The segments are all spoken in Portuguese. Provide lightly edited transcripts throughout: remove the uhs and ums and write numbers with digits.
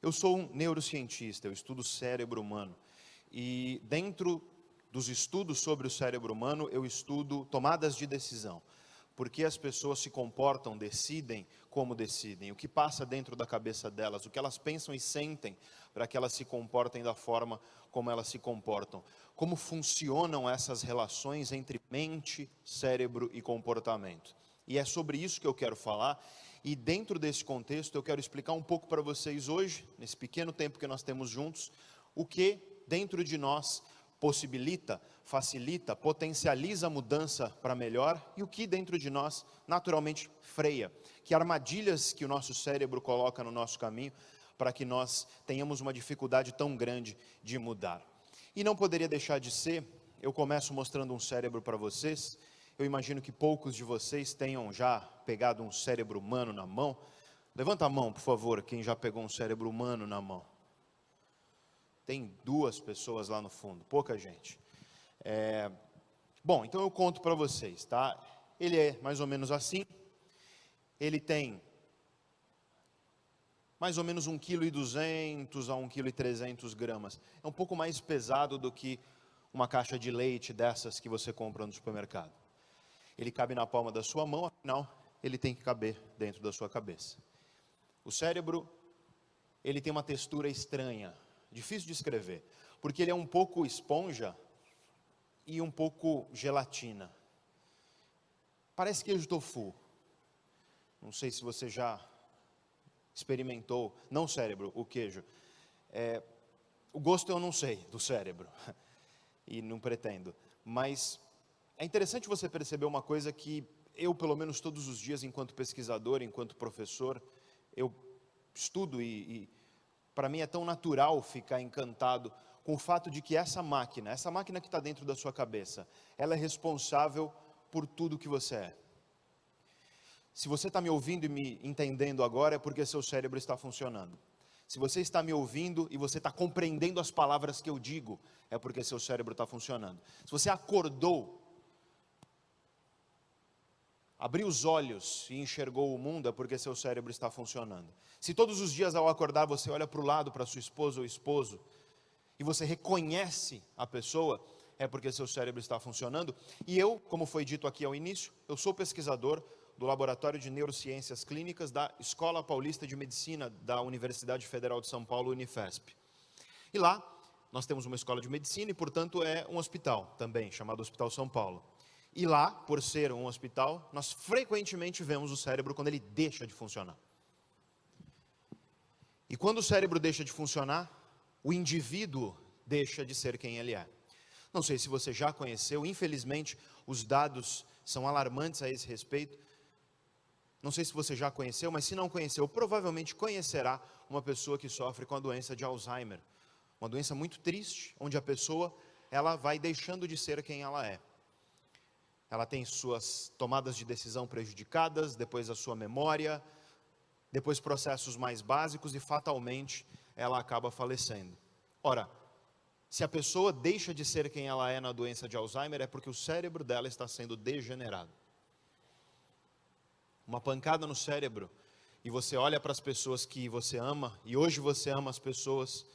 Eu sou um neurocientista, eu estudo o cérebro humano. E dentro dos estudos sobre o cérebro humano, eu estudo tomadas de decisão. Por que as pessoas se comportam, decidem como decidem, o que passa dentro da cabeça delas, o que elas pensam e sentem para que elas se comportem da forma como elas se comportam. Como funcionam essas relações entre mente, cérebro e comportamento. E é sobre isso que eu quero falar. E dentro desse contexto eu quero explicar um pouco para vocês hoje, nesse pequeno tempo que nós temos juntos, o que dentro de nós possibilita, facilita, potencializa a mudança para melhor e o que dentro de nós naturalmente freia, que armadilhas que o nosso cérebro coloca no nosso caminho para que nós tenhamos uma dificuldade tão grande de mudar. E não poderia deixar de ser, eu começo mostrando um cérebro para vocês. Eu imagino que poucos de vocês tenham já pegado um cérebro humano na mão. Levanta a mão, por favor, quem já pegou um cérebro humano na mão. Tem 2 pessoas lá no fundo, pouca gente. Bom, então eu conto para vocês, tá? Ele é mais ou menos assim. Ele tem mais ou menos 1,2 kg a 1,3 kg. É um pouco mais pesado do que uma caixa de leite dessas que você compra no supermercado. Ele cabe na palma da sua mão, afinal, ele tem que caber dentro da sua cabeça. O cérebro, ele tem uma textura estranha, difícil de escrever, porque ele é um pouco esponja e um pouco gelatina. Parece queijo tofu. Não sei se você já experimentou, não o cérebro, o queijo. O gosto eu não sei do cérebro, e não pretendo, mas é interessante você perceber uma coisa que eu, pelo menos todos os dias, enquanto pesquisador, enquanto professor, eu estudo e para mim é tão natural ficar encantado com o fato de que essa máquina que está dentro da sua cabeça, ela é responsável por tudo que você é. Se você está me ouvindo e me entendendo agora, é porque seu cérebro está funcionando. Se você está me ouvindo e você está compreendendo as palavras que eu digo, é porque seu cérebro está funcionando. Se você acordou, abriu os olhos e enxergou o mundo, é porque seu cérebro está funcionando. Se todos os dias ao acordar você olha para o lado, para sua esposa ou esposo, e você reconhece a pessoa, é porque seu cérebro está funcionando. E eu, como foi dito aqui ao início, eu sou pesquisador do Laboratório de Neurociências Clínicas da Escola Paulista de Medicina da Universidade Federal de São Paulo, Unifesp. E lá, nós temos uma escola de medicina e, portanto, é um hospital também, chamado Hospital São Paulo. E lá, por ser um hospital, nós frequentemente vemos o cérebro quando ele deixa de funcionar. E quando o cérebro deixa de funcionar, o indivíduo deixa de ser quem ele é. Não sei se você já conheceu, infelizmente, os dados são alarmantes a esse respeito. Não sei se você já conheceu, mas se não conheceu, provavelmente conhecerá uma pessoa que sofre com a doença de Alzheimer. Uma doença muito triste, onde a pessoa, ela vai deixando de ser quem ela é. Ela tem suas tomadas de decisão prejudicadas, depois a sua memória, depois processos mais básicos e fatalmente ela acaba falecendo. Ora, se a pessoa deixa de ser quem ela é na doença de Alzheimer, é porque o cérebro dela está sendo degenerado. Uma pancada no cérebro, e você olha para as pessoas que você ama, e hoje você ama as pessoas,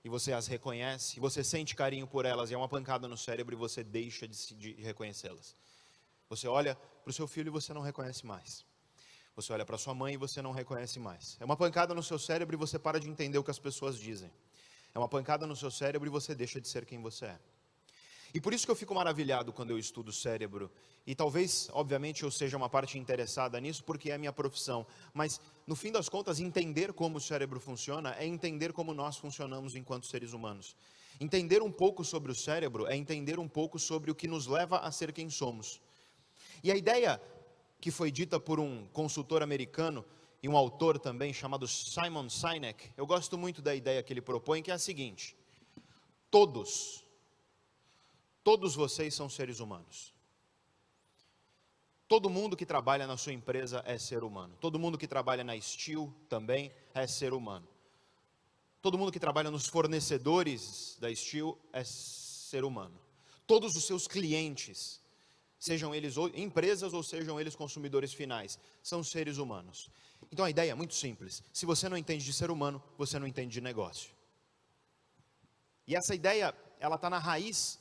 e você as reconhece, e você sente carinho por elas, e é uma pancada no cérebro e você deixa de reconhecê-las. Você olha para o seu filho e você não reconhece mais. Você olha para sua mãe e você não reconhece mais. É uma pancada no seu cérebro e você para de entender o que as pessoas dizem. É uma pancada no seu cérebro e você deixa de ser quem você é. E por isso que eu fico maravilhado quando eu estudo o cérebro. E talvez, obviamente, eu seja uma parte interessada nisso porque é a minha profissão. Mas, no fim das contas, entender como o cérebro funciona é entender como nós funcionamos enquanto seres humanos. Entender um pouco sobre o cérebro é entender um pouco sobre o que nos leva a ser quem somos. E a ideia que foi dita por um consultor americano e um autor também chamado Simon Sinek, eu gosto muito da ideia que ele propõe, que é a seguinte: todos vocês são seres humanos. Todo mundo que trabalha na sua empresa é ser humano. Todo mundo que trabalha na Steel também é ser humano. Todo mundo que trabalha nos fornecedores da Steel é ser humano. Todos os seus clientes, sejam eles empresas ou sejam eles consumidores finais, são seres humanos. Então a ideia é muito simples. Se você não entende de ser humano, você não entende de negócio. E essa ideia, ela está na raiz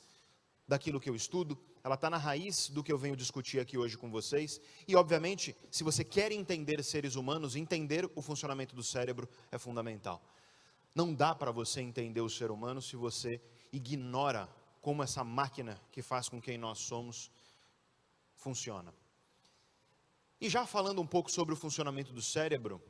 daquilo que eu estudo, ela está na raiz do que eu venho discutir aqui hoje com vocês. E obviamente, se você quer entender seres humanos, entender o funcionamento do cérebro é fundamental. Não dá para você entender o ser humano se você ignora como essa máquina que faz com quem nós somos funciona. E já falando um pouco sobre o funcionamento do cérebro,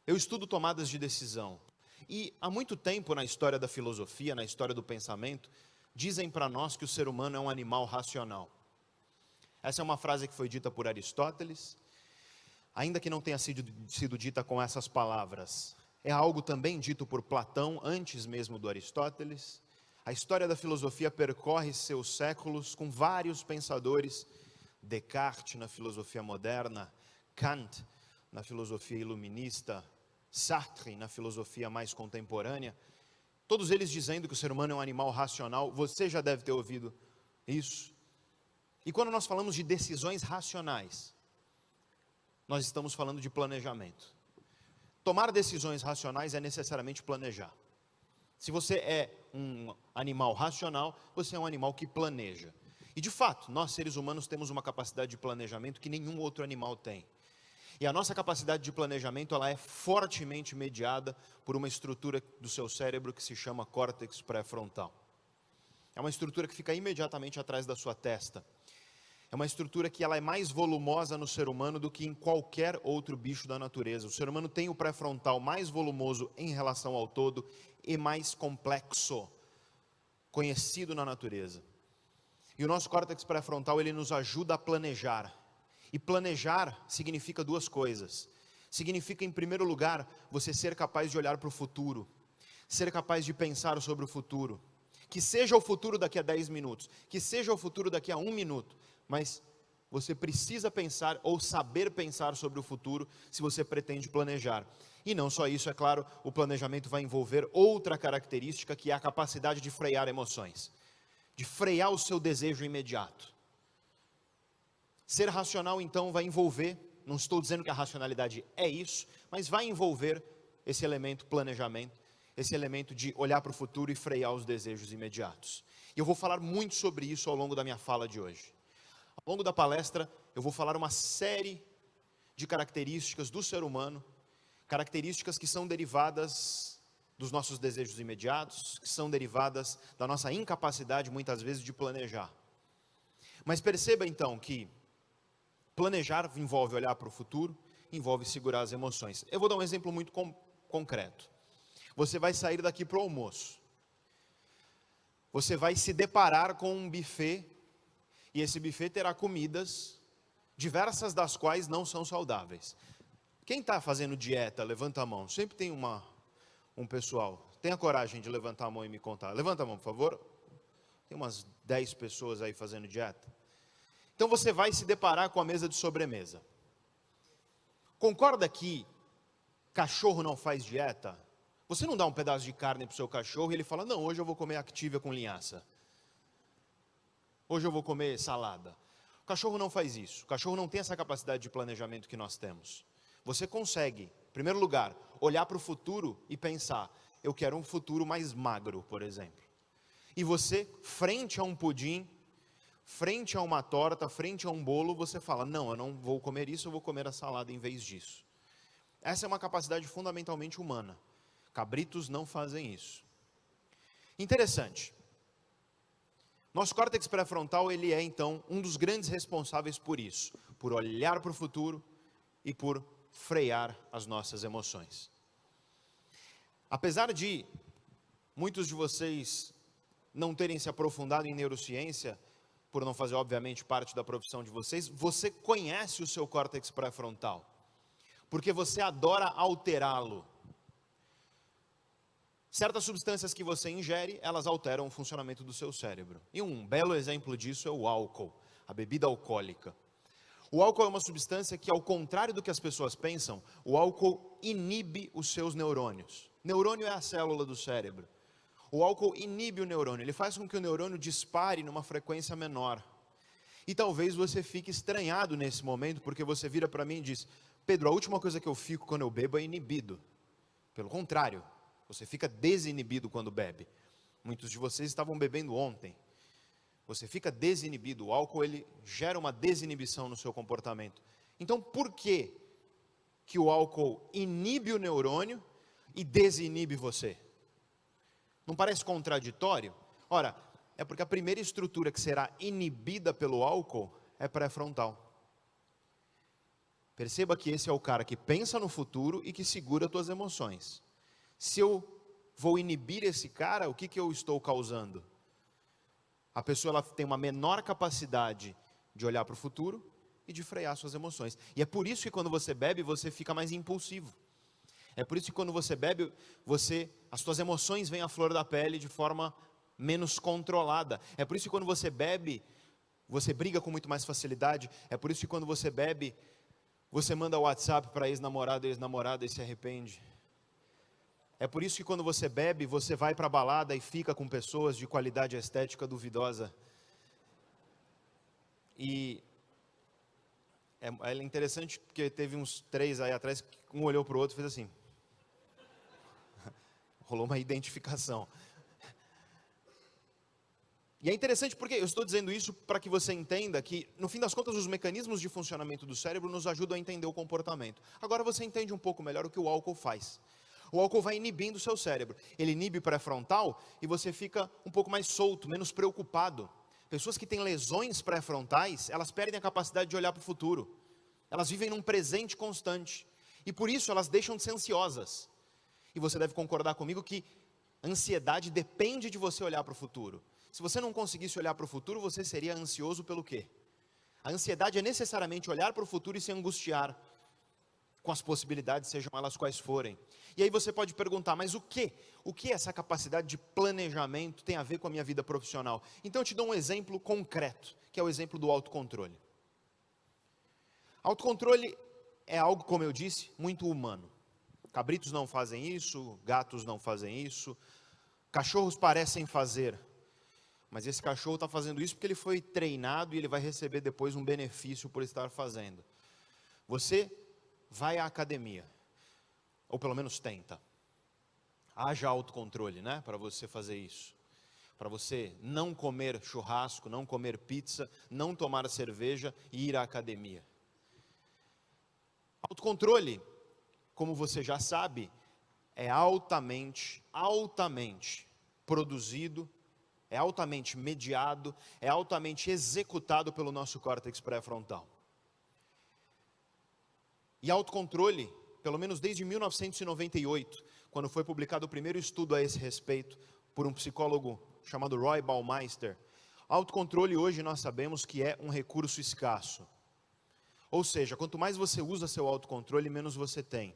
eu estudo tomadas de decisão. E há muito tempo na história da filosofia, na história do pensamento, dizem para nós que o ser humano é um animal racional. Essa é uma frase que foi dita por Aristóteles, ainda que não tenha sido dita com essas palavras. É algo também dito por Platão, antes mesmo do Aristóteles. A história da filosofia percorre seus séculos com vários pensadores, Descartes na filosofia moderna, Kant na filosofia iluminista, Sartre na filosofia mais contemporânea, todos eles dizendo que o ser humano é um animal racional. Você já deve ter ouvido isso. E quando nós falamos de decisões racionais, nós estamos falando de planejamento. Tomar decisões racionais é necessariamente planejar. Se você é um animal racional, você é um animal que planeja. E de fato, nós seres humanos temos uma capacidade de planejamento que nenhum outro animal tem. E a nossa capacidade de planejamento, ela é fortemente mediada por uma estrutura do seu cérebro que se chama córtex pré-frontal. É uma estrutura que fica imediatamente atrás da sua testa. É uma estrutura que ela é mais volumosa no ser humano do que em qualquer outro bicho da natureza. O ser humano tem o pré-frontal mais volumoso em relação ao todo e mais complexo, conhecido na natureza. E o nosso córtex pré-frontal, ele nos ajuda a planejar. E planejar significa duas coisas. Significa, em primeiro lugar, você ser capaz de olhar para o futuro. Ser capaz de pensar sobre o futuro. Que seja o futuro daqui a 10 minutos. Que seja o futuro daqui a 1 minuto. Mas você precisa pensar ou saber pensar sobre o futuro se você pretende planejar. E não só isso, é claro, o planejamento vai envolver outra característica que é a capacidade de frear emoções. De frear o seu desejo imediato. Ser racional, então, vai envolver, não estou dizendo que a racionalidade é isso, mas vai envolver esse elemento planejamento, esse elemento de olhar para o futuro e frear os desejos imediatos. E eu vou falar muito sobre isso ao longo da minha fala de hoje. Ao longo da palestra, eu vou falar uma série de características do ser humano, características que são derivadas dos nossos desejos imediatos, que são derivadas da nossa incapacidade, muitas vezes, de planejar. Mas perceba, então, que planejar envolve olhar para o futuro, envolve segurar as emoções. Eu vou dar um exemplo muito concreto. Você vai sair daqui para o almoço. Você vai se deparar com um buffet, e esse buffet terá comidas, diversas das quais não são saudáveis. Quem está fazendo dieta, levanta a mão. Sempre tem um pessoal. Tenha coragem de levantar a mão e me contar. Levanta a mão, por favor. Tem umas 10 pessoas aí fazendo dieta. Então você vai se deparar com a mesa de sobremesa. Concorda que cachorro não faz dieta? Você não dá um pedaço de carne para o seu cachorro e ele fala, não, hoje eu vou comer Activia com linhaça. Hoje eu vou comer salada. O cachorro não faz isso. O cachorro não tem essa capacidade de planejamento que nós temos. Você consegue, em primeiro lugar, olhar para o futuro e pensar, eu quero um futuro mais magro, por exemplo. E você, frente a um pudim, frente a uma torta, frente a um bolo, você fala, não, eu não vou comer isso, eu vou comer a salada em vez disso. Essa é uma capacidade fundamentalmente humana. Cabritos não fazem isso. Interessante. Nosso córtex pré-frontal, ele é então um dos grandes responsáveis por isso, por olhar para o futuro e por frear as nossas emoções. Apesar de muitos de vocês não terem se aprofundado em neurociência, por não fazer, obviamente, parte da profissão de vocês, você conhece o seu córtex pré-frontal, porque você adora alterá-lo. Certas substâncias que você ingere, elas alteram o funcionamento do seu cérebro. E um belo exemplo disso é o álcool, a bebida alcoólica. O álcool é uma substância que, ao contrário do que as pessoas pensam, o álcool inibe os seus neurônios. Neurônio é a célula do cérebro. O álcool inibe o neurônio, ele faz com que o neurônio dispare numa frequência menor. E talvez você fique estranhado nesse momento, porque você vira para mim e diz, Pedro, a última coisa que eu fico quando eu bebo é inibido. Pelo contrário, você fica desinibido quando bebe. Muitos de vocês estavam bebendo ontem. Você fica desinibido. O álcool, ele gera uma desinibição no seu comportamento. Então, por que o álcool inibe o neurônio e desinibe você? Não parece contraditório? Ora, é porque a primeira estrutura que será inibida pelo álcool é pré-frontal. Perceba que esse é o cara que pensa no futuro e que segura as tuas emoções. Se eu vou inibir esse cara, o que eu estou causando? A pessoa ela tem uma menor capacidade de olhar para o futuro e de frear suas emoções. E é por isso que quando você bebe, você fica mais impulsivo. É por isso que quando você bebe, as suas emoções vêm à flor da pele de forma menos controlada. É por isso que quando você bebe, você briga com muito mais facilidade. É por isso que quando você bebe, você manda WhatsApp para ex-namorado e ex-namorada e se arrepende. É por isso que quando você bebe, você vai para a balada e fica com pessoas de qualidade estética duvidosa. E é interessante porque teve uns 3 aí atrás, que um olhou para o outro e fez assim. Rolou uma identificação. E é interessante porque eu estou dizendo isso para que você entenda que, no fim das contas, os mecanismos de funcionamento do cérebro nos ajudam a entender o comportamento. Agora você entende um pouco melhor o que o álcool faz. O álcool vai inibindo o seu cérebro. Ele inibe pré-frontal e você fica um pouco mais solto, menos preocupado. Pessoas que têm lesões pré-frontais, elas perdem a capacidade de olhar para o futuro. Elas vivem num presente constante. E por isso elas deixam de ser ansiosas. E você deve concordar comigo que a ansiedade depende de você olhar para o futuro. Se você não conseguisse olhar para o futuro, você seria ansioso pelo quê? A ansiedade é necessariamente olhar para o futuro e se angustiar com as possibilidades, sejam elas quais forem. E aí você pode perguntar, mas o que essa capacidade de planejamento tem a ver com a minha vida profissional? Então eu te dou um exemplo concreto, que é o exemplo do autocontrole. Autocontrole é algo, como eu disse, muito humano. Cabritos não fazem isso, gatos não fazem isso, cachorros parecem fazer, mas esse cachorro está fazendo isso porque ele foi treinado e ele vai receber depois um benefício por estar fazendo. Você vai à academia, ou pelo menos tenta. Haja autocontrole, né, para você fazer isso. Para você não comer churrasco, não comer pizza, não tomar cerveja e ir à academia. Autocontrole, como você já sabe, é altamente produzido, é altamente mediado, é altamente executado pelo nosso córtex pré-frontal. E autocontrole, pelo menos desde 1998, quando foi publicado o primeiro estudo a esse respeito, por um psicólogo chamado Roy Baumeister, autocontrole hoje nós sabemos que é um recurso escasso. Ou seja, quanto mais você usa seu autocontrole, menos você tem.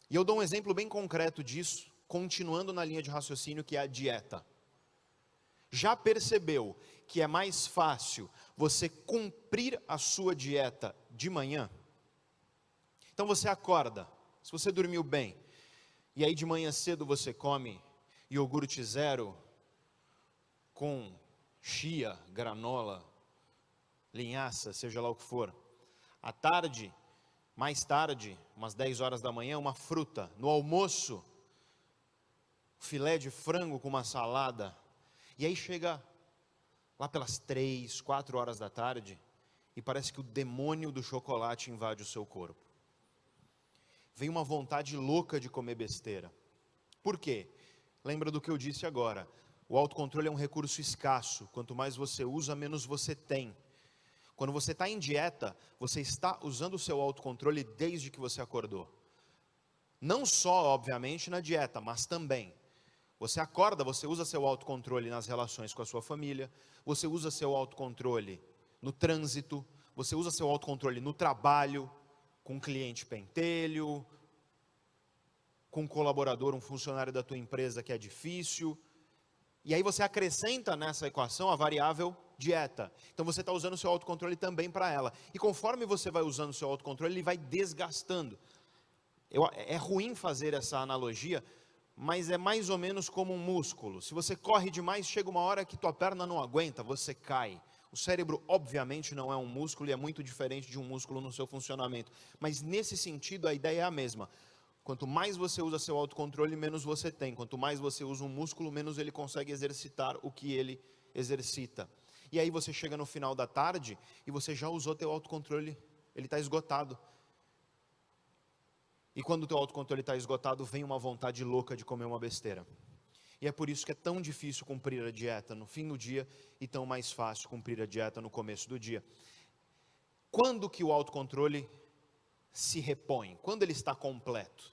E eu dou um exemplo bem concreto disso, continuando na linha de raciocínio que é a dieta. Já percebeu que é mais fácil você cumprir a sua dieta de manhã? Então você acorda, se você dormiu bem, e aí de manhã cedo você come iogurte zero com chia, granola, linhaça, seja lá o que for. À tarde, mais tarde, umas 10 horas da manhã, uma fruta. No almoço, filé de frango com uma salada. E aí chega lá pelas 3, 4 horas da tarde e parece que o demônio do chocolate invade o seu corpo. Vem uma vontade louca de comer besteira. Por quê? Lembra do que eu disse agora. O autocontrole é um recurso escasso. Quanto mais você usa, menos você tem. Quando você está em dieta, você está usando o seu autocontrole desde que você acordou. Não só, obviamente, na dieta, mas também. Você acorda, você usa seu autocontrole nas relações com a sua família, você usa seu autocontrole no trânsito, você usa seu autocontrole no trabalho, com um cliente pentelho, com um colaborador, um funcionário da tua empresa que é difícil. E aí você acrescenta nessa equação a variável dieta. Então você está usando o seu autocontrole também para ela. E conforme você vai usando o seu autocontrole, ele vai desgastando. É ruim fazer essa analogia, mas é mais ou menos como um músculo. Se você corre demais, chega uma hora que tua perna não aguenta, você cai. O cérebro, obviamente, não é um músculo e é muito diferente de um músculo no seu funcionamento. Mas, nesse sentido, a ideia é a mesma. Quanto mais você usa seu autocontrole, menos você tem. Quanto mais você usa um músculo, menos ele consegue exercitar o que ele exercita. E aí você chega no final da tarde e você já usou teu autocontrole, ele está esgotado. E quando o teu autocontrole está esgotado, vem uma vontade louca de comer uma besteira. E é por isso que é tão difícil cumprir a dieta no fim do dia e tão mais fácil cumprir a dieta no começo do dia. Quando que o autocontrole se repõe? Quando ele está completo?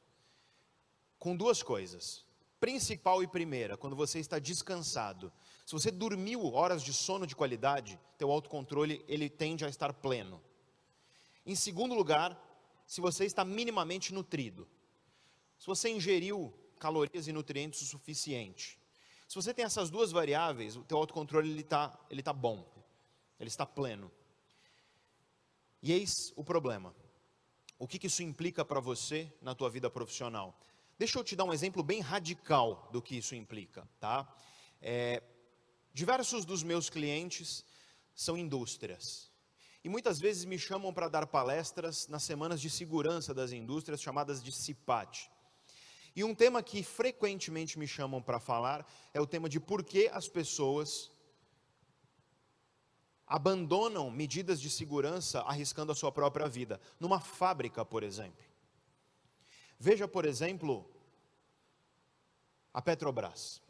Com duas coisas. Principal e primeira, quando você está descansado. Se você dormiu horas de sono de qualidade, teu autocontrole ele tende a estar pleno. Em segundo lugar, se você está minimamente nutrido. Se você ingeriu calorias e nutrientes o suficiente. Se você tem essas duas variáveis, o teu autocontrole ele tá bom, ele está pleno. E eis o problema. O que isso implica para você na tua vida profissional? Deixa eu te dar um exemplo bem radical do que isso implica, tá? Diversos dos meus clientes são indústrias. E muitas vezes me chamam para dar palestras nas semanas de segurança das indústrias, chamadas de CIPAT. E um tema que frequentemente me chamam para falar é o tema de por que as pessoas abandonam medidas de segurança arriscando a sua própria vida. Numa fábrica, por exemplo. Veja, por exemplo, a Petrobras.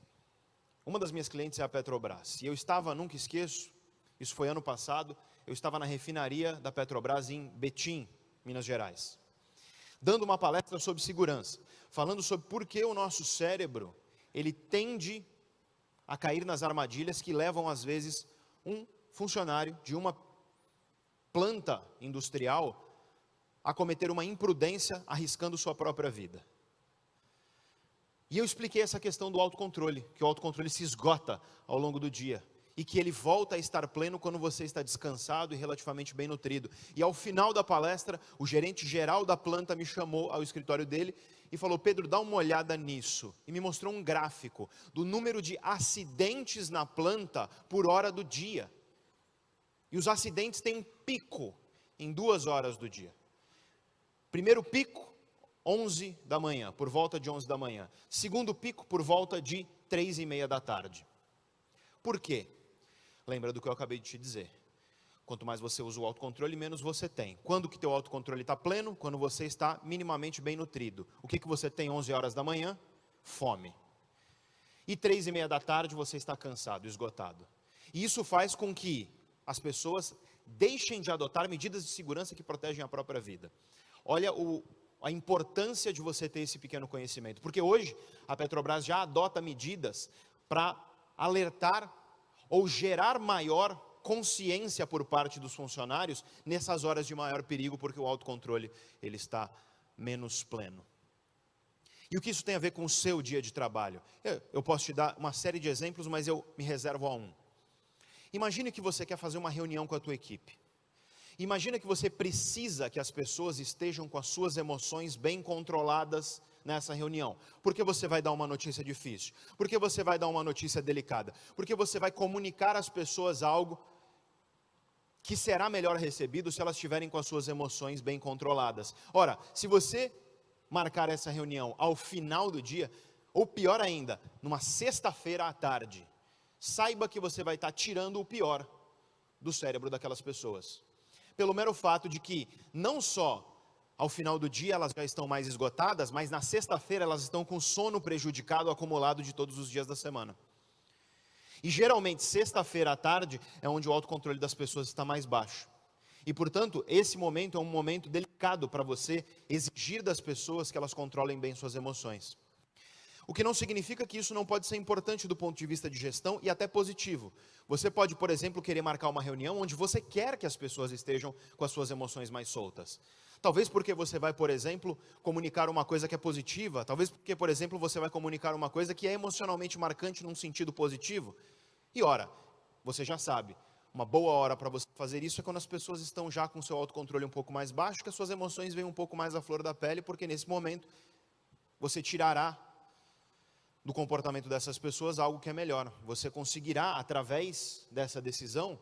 Uma das minhas clientes é a Petrobras. E eu estava, nunca esqueço, isso foi ano passado, eu estava na refinaria da Petrobras em Betim, Minas Gerais, dando uma palestra sobre segurança, falando sobre por que o nosso cérebro, ele tende a cair nas armadilhas que levam, às vezes, um funcionário de uma planta industrial a cometer uma imprudência arriscando sua própria vida. E eu expliquei essa questão do autocontrole, que o autocontrole se esgota ao longo do dia, e que ele volta a estar pleno quando você está descansado e relativamente bem nutrido. E ao final da palestra, o gerente geral da planta me chamou ao escritório dele e falou: Pedro, dá uma olhada nisso. E me mostrou um gráfico do número de acidentes na planta por hora do dia. E os acidentes têm um pico em 2 horas do dia. Primeiro pico, 11 da manhã, por volta de 11 da manhã. Segundo pico, por volta de 3:30 da tarde. Por quê? Lembra do que eu acabei de te dizer. Quanto mais você usa o autocontrole, menos você tem. Quando que teu autocontrole está pleno? Quando você está minimamente bem nutrido. O que você tem 11 horas da manhã? Fome. E 3:30 da tarde você está cansado, esgotado. E isso faz com que as pessoas deixem de adotar medidas de segurança que protegem a própria vida. Olha a importância de você ter esse pequeno conhecimento. Porque hoje a Petrobras já adota medidas para alertar ou gerar maior consciência por parte dos funcionários nessas horas de maior perigo, porque o autocontrole ele está menos pleno. E o que isso tem a ver com o seu dia de trabalho? Eu posso te dar uma série de exemplos, mas eu me reservo a um. Imagine que você quer fazer uma reunião com a tua equipe. Imagina que você precisa que as pessoas estejam com as suas emoções bem controladas nessa reunião. Porque você vai dar uma notícia difícil, porque você vai dar uma notícia delicada, porque você vai comunicar às pessoas algo que será melhor recebido se elas estiverem com as suas emoções bem controladas. Ora, se você marcar essa reunião ao final do dia, ou pior ainda, numa sexta-feira à tarde, saiba que você vai estar tirando o pior do cérebro daquelas pessoas. Pelo mero fato de que, não só ao final do dia elas já estão mais esgotadas, mas na sexta-feira elas estão com sono prejudicado acumulado de todos os dias da semana. E geralmente sexta-feira à tarde é onde o autocontrole das pessoas está mais baixo. E portanto, esse momento é um momento delicado para você exigir das pessoas que elas controlem bem suas emoções. O que não significa que isso não pode ser importante do ponto de vista de gestão e até positivo. Você pode, por exemplo, querer marcar uma reunião onde você quer que as pessoas estejam com as suas emoções mais soltas. Talvez porque você vai, por exemplo, comunicar uma coisa que é positiva. Talvez porque, por exemplo, você vai comunicar uma coisa que é emocionalmente marcante num sentido positivo. E ora, você já sabe, uma boa hora para você fazer isso é quando as pessoas estão já com o seu autocontrole um pouco mais baixo, que as suas emoções vêm um pouco mais à flor da pele, porque nesse momento você tirará do comportamento dessas pessoas algo que é melhor. Você conseguirá, através dessa decisão,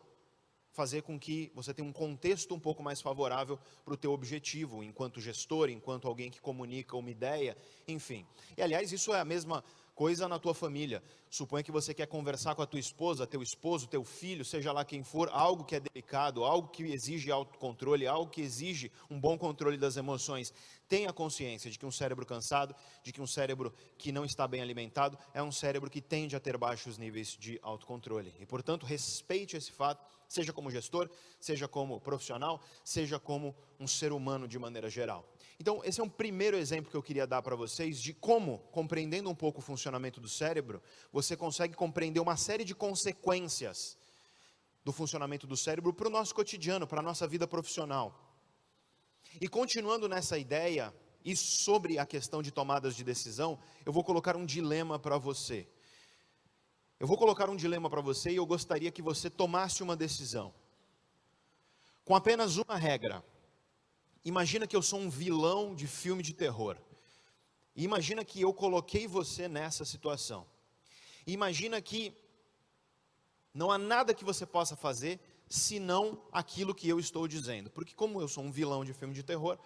fazer com que você tenha um contexto um pouco mais favorável para o teu objetivo, enquanto gestor, enquanto alguém que comunica uma ideia, enfim. E aliás, isso é a mesma coisa na tua família. Suponha que você quer conversar com a tua esposa, teu esposo, teu filho, seja lá quem for, algo que é delicado, algo que exige autocontrole, algo que exige um bom controle das emoções. Tenha consciência de que um cérebro cansado, de que um cérebro que não está bem alimentado, é um cérebro que tende a ter baixos níveis de autocontrole. E, portanto, respeite esse fato, seja como gestor, seja como profissional, seja como um ser humano de maneira geral. Então, esse é um primeiro exemplo que eu queria dar para vocês de como, compreendendo um pouco o funcionamento do cérebro, você consegue compreender uma série de consequências do funcionamento do cérebro para o nosso cotidiano, para a nossa vida profissional. E continuando nessa ideia, e sobre a questão de tomadas de decisão, eu vou colocar um dilema para você. Eu vou colocar um dilema para você e eu gostaria que você tomasse uma decisão. Com apenas uma regra. Imagina que eu sou um vilão de filme de terror. E imagina que eu coloquei você nessa situação. E imagina que não há nada que você possa fazer senão aquilo que eu estou dizendo. Porque como eu sou um vilão de filme de terror,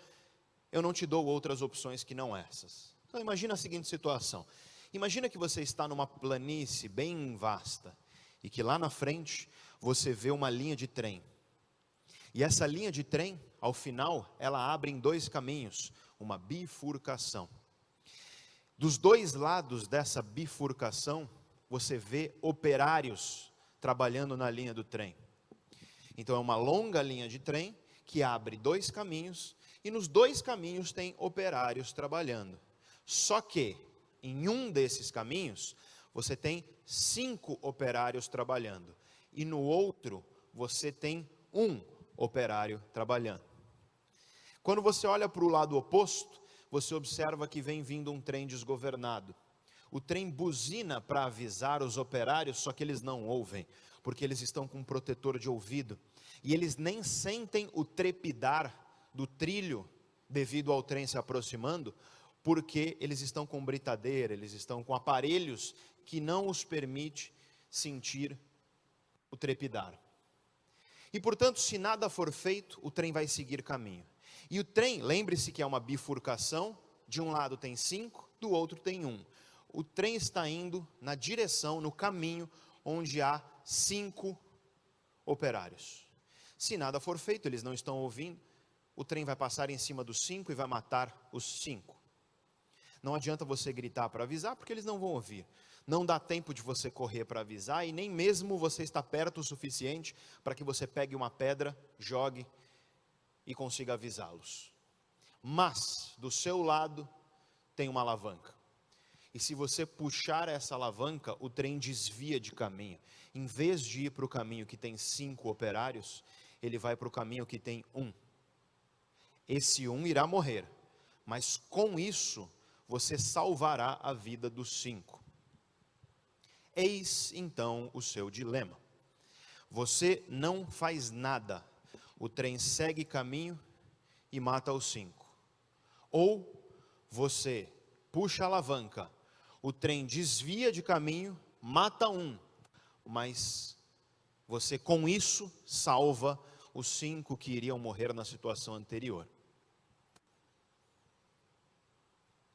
eu não te dou outras opções que não essas. Então imagina a seguinte situação. Imagina que você está numa planície bem vasta. E que lá na frente você vê uma linha de trem. E essa linha de trem, ao final, ela abre em dois caminhos, uma bifurcação. Dos dois lados dessa bifurcação, você vê operários trabalhando na linha do trem. Então é uma longa linha de trem que abre dois caminhos, e nos dois caminhos tem operários trabalhando. Só que, em um desses caminhos, você tem 5 operários trabalhando, e no outro, você tem um operário trabalhando. Quando você olha para o lado oposto, você observa que vem vindo um trem desgovernado. O trem buzina para avisar os operários, só que eles não ouvem, porque eles estão com um protetor de ouvido, e eles nem sentem o trepidar do trilho devido ao trem se aproximando, porque eles estão com britadeira, eles estão com aparelhos que não os permite sentir o trepidar. E portanto, se nada for feito, o trem vai seguir caminho. E o trem, lembre-se que é uma bifurcação, de um lado tem 5, do outro tem 1. O trem está indo na direção, no caminho, onde há 5 operários. Se nada for feito, eles não estão ouvindo, o trem vai passar em cima dos 5 e vai matar os 5. Não adianta você gritar para avisar, porque eles não vão ouvir. Não dá tempo de você correr para avisar, e nem mesmo você está perto o suficiente para que você pegue uma pedra, jogue e consiga avisá-los. Mas, do seu lado, tem uma alavanca. E se você puxar essa alavanca, o trem desvia de caminho. Em vez de ir para o caminho que tem 5 operários, ele vai para o caminho que tem 1. Esse 1 irá morrer, mas com isso, você salvará a vida dos 5. Eis então o seu dilema. Você não faz nada, o trem segue caminho e mata os 5. Ou você puxa a alavanca, o trem desvia de caminho, mata 1, mas você com isso salva os 5 que iriam morrer na situação anterior.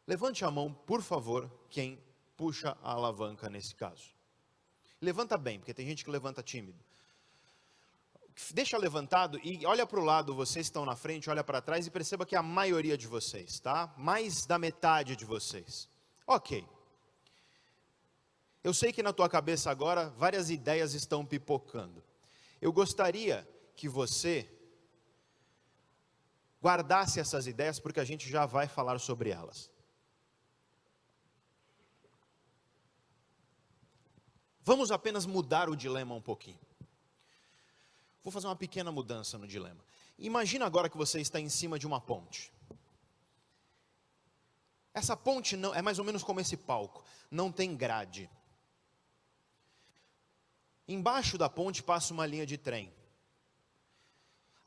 Levante a mão, por favor, quem puxa a alavanca nesse caso. Levanta bem, porque tem gente que levanta tímido. Deixa levantado e olha para o lado, vocês estão na frente, olha para trás e perceba que é a maioria de vocês, tá? Mais da metade de vocês. Ok. Eu sei que na tua cabeça agora várias ideias estão pipocando. Eu gostaria que você guardasse essas ideias, porque a gente já vai falar sobre elas. Vamos apenas mudar o dilema um pouquinho. Vou fazer uma pequena mudança no dilema. Imagina agora que você está em cima de uma ponte. Essa ponte não, é mais ou menos como esse palco, não tem grade. Embaixo da ponte passa uma linha de trem.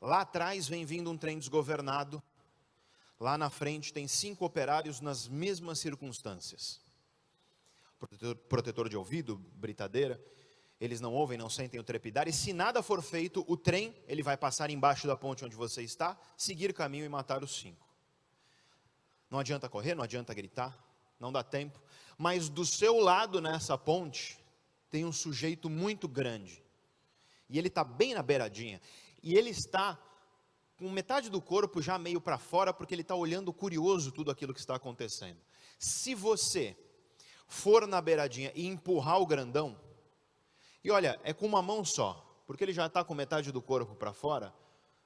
Lá atrás vem vindo um trem desgovernado. Lá na frente tem 5 operários nas mesmas circunstâncias. Protetor de ouvido, britadeira. eles não ouvem, não sentem o trepidar, e se nada for feito, o trem, ele vai passar embaixo da ponte onde você está, seguir caminho e matar os 5. Não adianta correr, não adianta gritar, não dá tempo, mas do seu lado nessa ponte, tem um sujeito muito grande, e ele está bem na beiradinha, e ele está com metade do corpo já meio para fora, porque ele está olhando curioso tudo aquilo que está acontecendo. Se você for na beiradinha e empurrar o grandão, e olha, é com uma mão só, porque ele já está com metade do corpo para fora,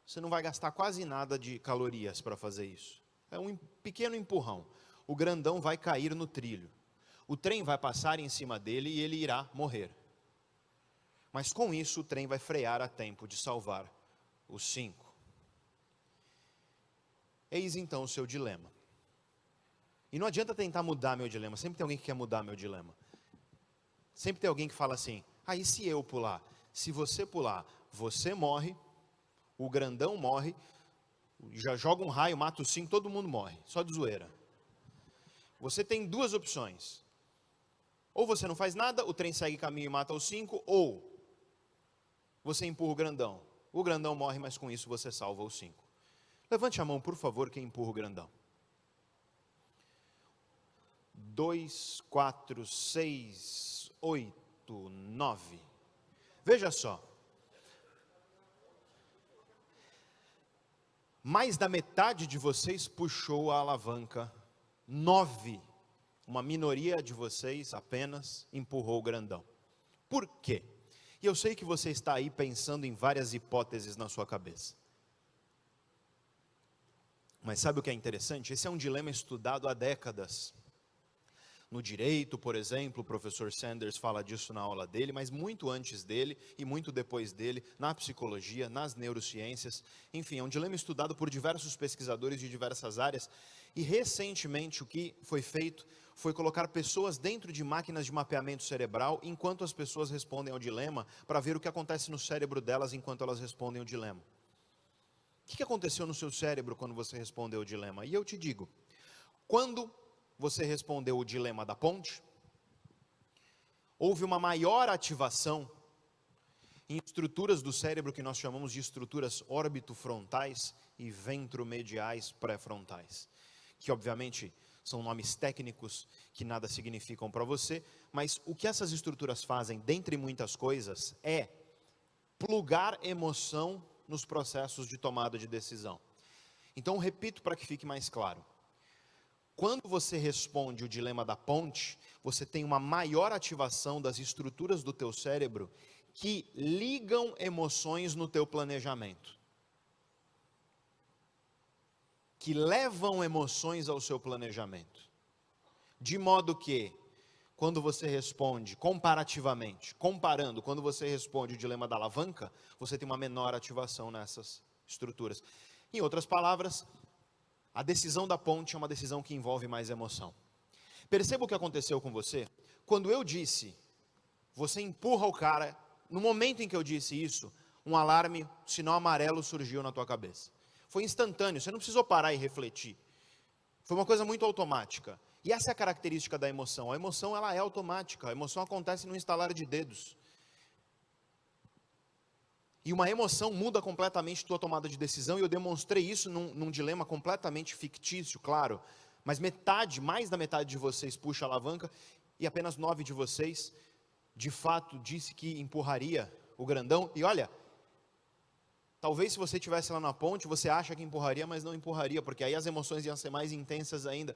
você não vai gastar quase nada de calorias para fazer isso. É um pequeno empurrão. O grandão vai cair no trilho. O trem vai passar em cima dele e ele irá morrer. Mas com isso o trem vai frear a tempo de salvar os 5. Eis então o seu dilema. E não adianta tentar mudar meu dilema, sempre tem alguém que quer mudar meu dilema. Sempre tem alguém que fala assim, e se eu pular? Se você pular, você morre, o grandão morre, já joga um raio, mata os 5, todo mundo morre, só de zoeira. Você tem 2 opções, ou você não faz nada, o trem segue caminho e mata os 5, ou você empurra o grandão morre, mas com isso você salva os 5. Levante a mão, por favor, quem empurra o grandão. 2, 4, 6, 8, 9. Veja só. Mais da metade de vocês puxou a alavanca. 9. Uma minoria de vocês apenas empurrou o grandão. Por quê? E eu sei que você está aí pensando em várias hipóteses na sua cabeça. Mas sabe o que é interessante? Esse é um dilema estudado há décadas. No direito, por exemplo, o professor Sanders fala disso na aula dele, mas muito antes dele e muito depois dele, na psicologia, nas neurociências, enfim, é um dilema estudado por diversos pesquisadores de diversas áreas, e recentemente o que foi feito foi colocar pessoas dentro de máquinas de mapeamento cerebral, enquanto as pessoas respondem ao dilema, para ver o que acontece no cérebro delas enquanto elas respondem ao dilema. O que aconteceu no seu cérebro quando você respondeu o dilema? E eu te digo, quando você respondeu o dilema da ponte, houve uma maior ativação em estruturas do cérebro que nós chamamos de estruturas orbitofrontais e ventromediais pré-frontais, que obviamente são nomes técnicos que nada significam para você, mas o que essas estruturas fazem, dentre muitas coisas, é plugar emoção nos processos de tomada de decisão. Então, repito para que fique mais claro. Quando você responde o dilema da ponte, você tem uma maior ativação das estruturas do teu cérebro que ligam emoções no teu planejamento. Que levam emoções ao seu planejamento. De modo que, quando você responde comparativamente, comparando, quando você responde o dilema da alavanca, você tem uma menor ativação nessas estruturas. Em outras palavras, a decisão da ponte é uma decisão que envolve mais emoção. Perceba o que aconteceu com você. Quando eu disse, você empurra o cara, no momento em que eu disse isso, um alarme, sinal amarelo surgiu na tua cabeça. Foi instantâneo, você não precisou parar e refletir. Foi uma coisa muito automática. E essa é a característica da emoção. A emoção, ela é automática. A emoção acontece no instalar de dedos. E uma emoção muda completamente a tua tomada de decisão. E eu demonstrei isso num dilema completamente fictício, claro. Mas mais da metade de vocês puxa a alavanca. E apenas 9 de vocês, de fato, disse que empurraria o grandão. E olha, talvez se você estivesse lá na ponte, você acha que empurraria, mas não empurraria. Porque aí as emoções iam ser mais intensas ainda.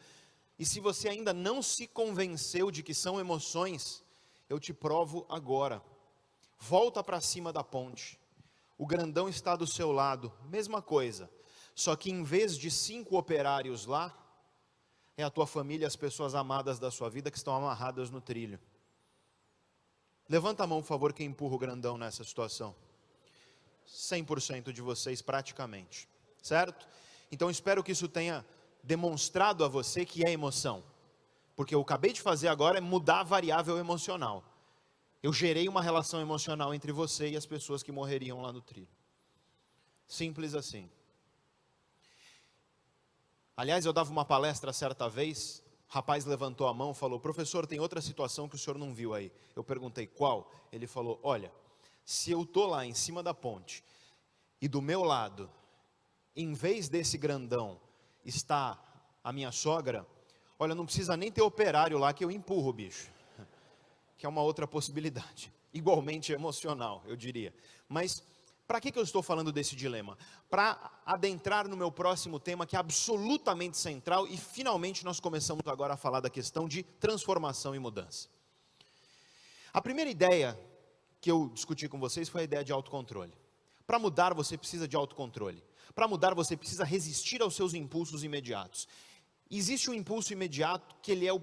E se você ainda não se convenceu de que são emoções, eu te provo agora. Volta para cima da ponte. O grandão está do seu lado, mesma coisa. Só que em vez de 5 operários lá, é a tua família, as pessoas amadas da sua vida que estão amarradas no trilho. Levanta a mão, por favor, quem empurra o grandão nessa situação. 100% de vocês praticamente, certo? Então espero que isso tenha demonstrado a você que é emoção, porque eu acabei de fazer agora é mudar a variável emocional. Eu gerei uma relação emocional entre você e as pessoas que morreriam lá no trilho. Simples assim. Aliás, eu dava uma palestra certa vez, rapaz levantou a mão e falou: professor, tem outra situação que o senhor não viu aí. Eu perguntei: qual? Ele falou: olha, se eu estou lá em cima da ponte, e do meu lado, em vez desse grandão, está a minha sogra, olha, não precisa nem ter operário lá que eu empurro o bicho. Que é uma outra possibilidade, igualmente emocional, eu diria. Mas, para que eu estou falando desse dilema? Para adentrar no meu próximo tema, que é absolutamente central, e finalmente nós começamos agora a falar da questão de transformação e mudança. A primeira ideia que eu discuti com vocês foi a ideia de autocontrole. Para mudar, você precisa de autocontrole. Para mudar, você precisa resistir aos seus impulsos imediatos. Existe um impulso imediato que ele é o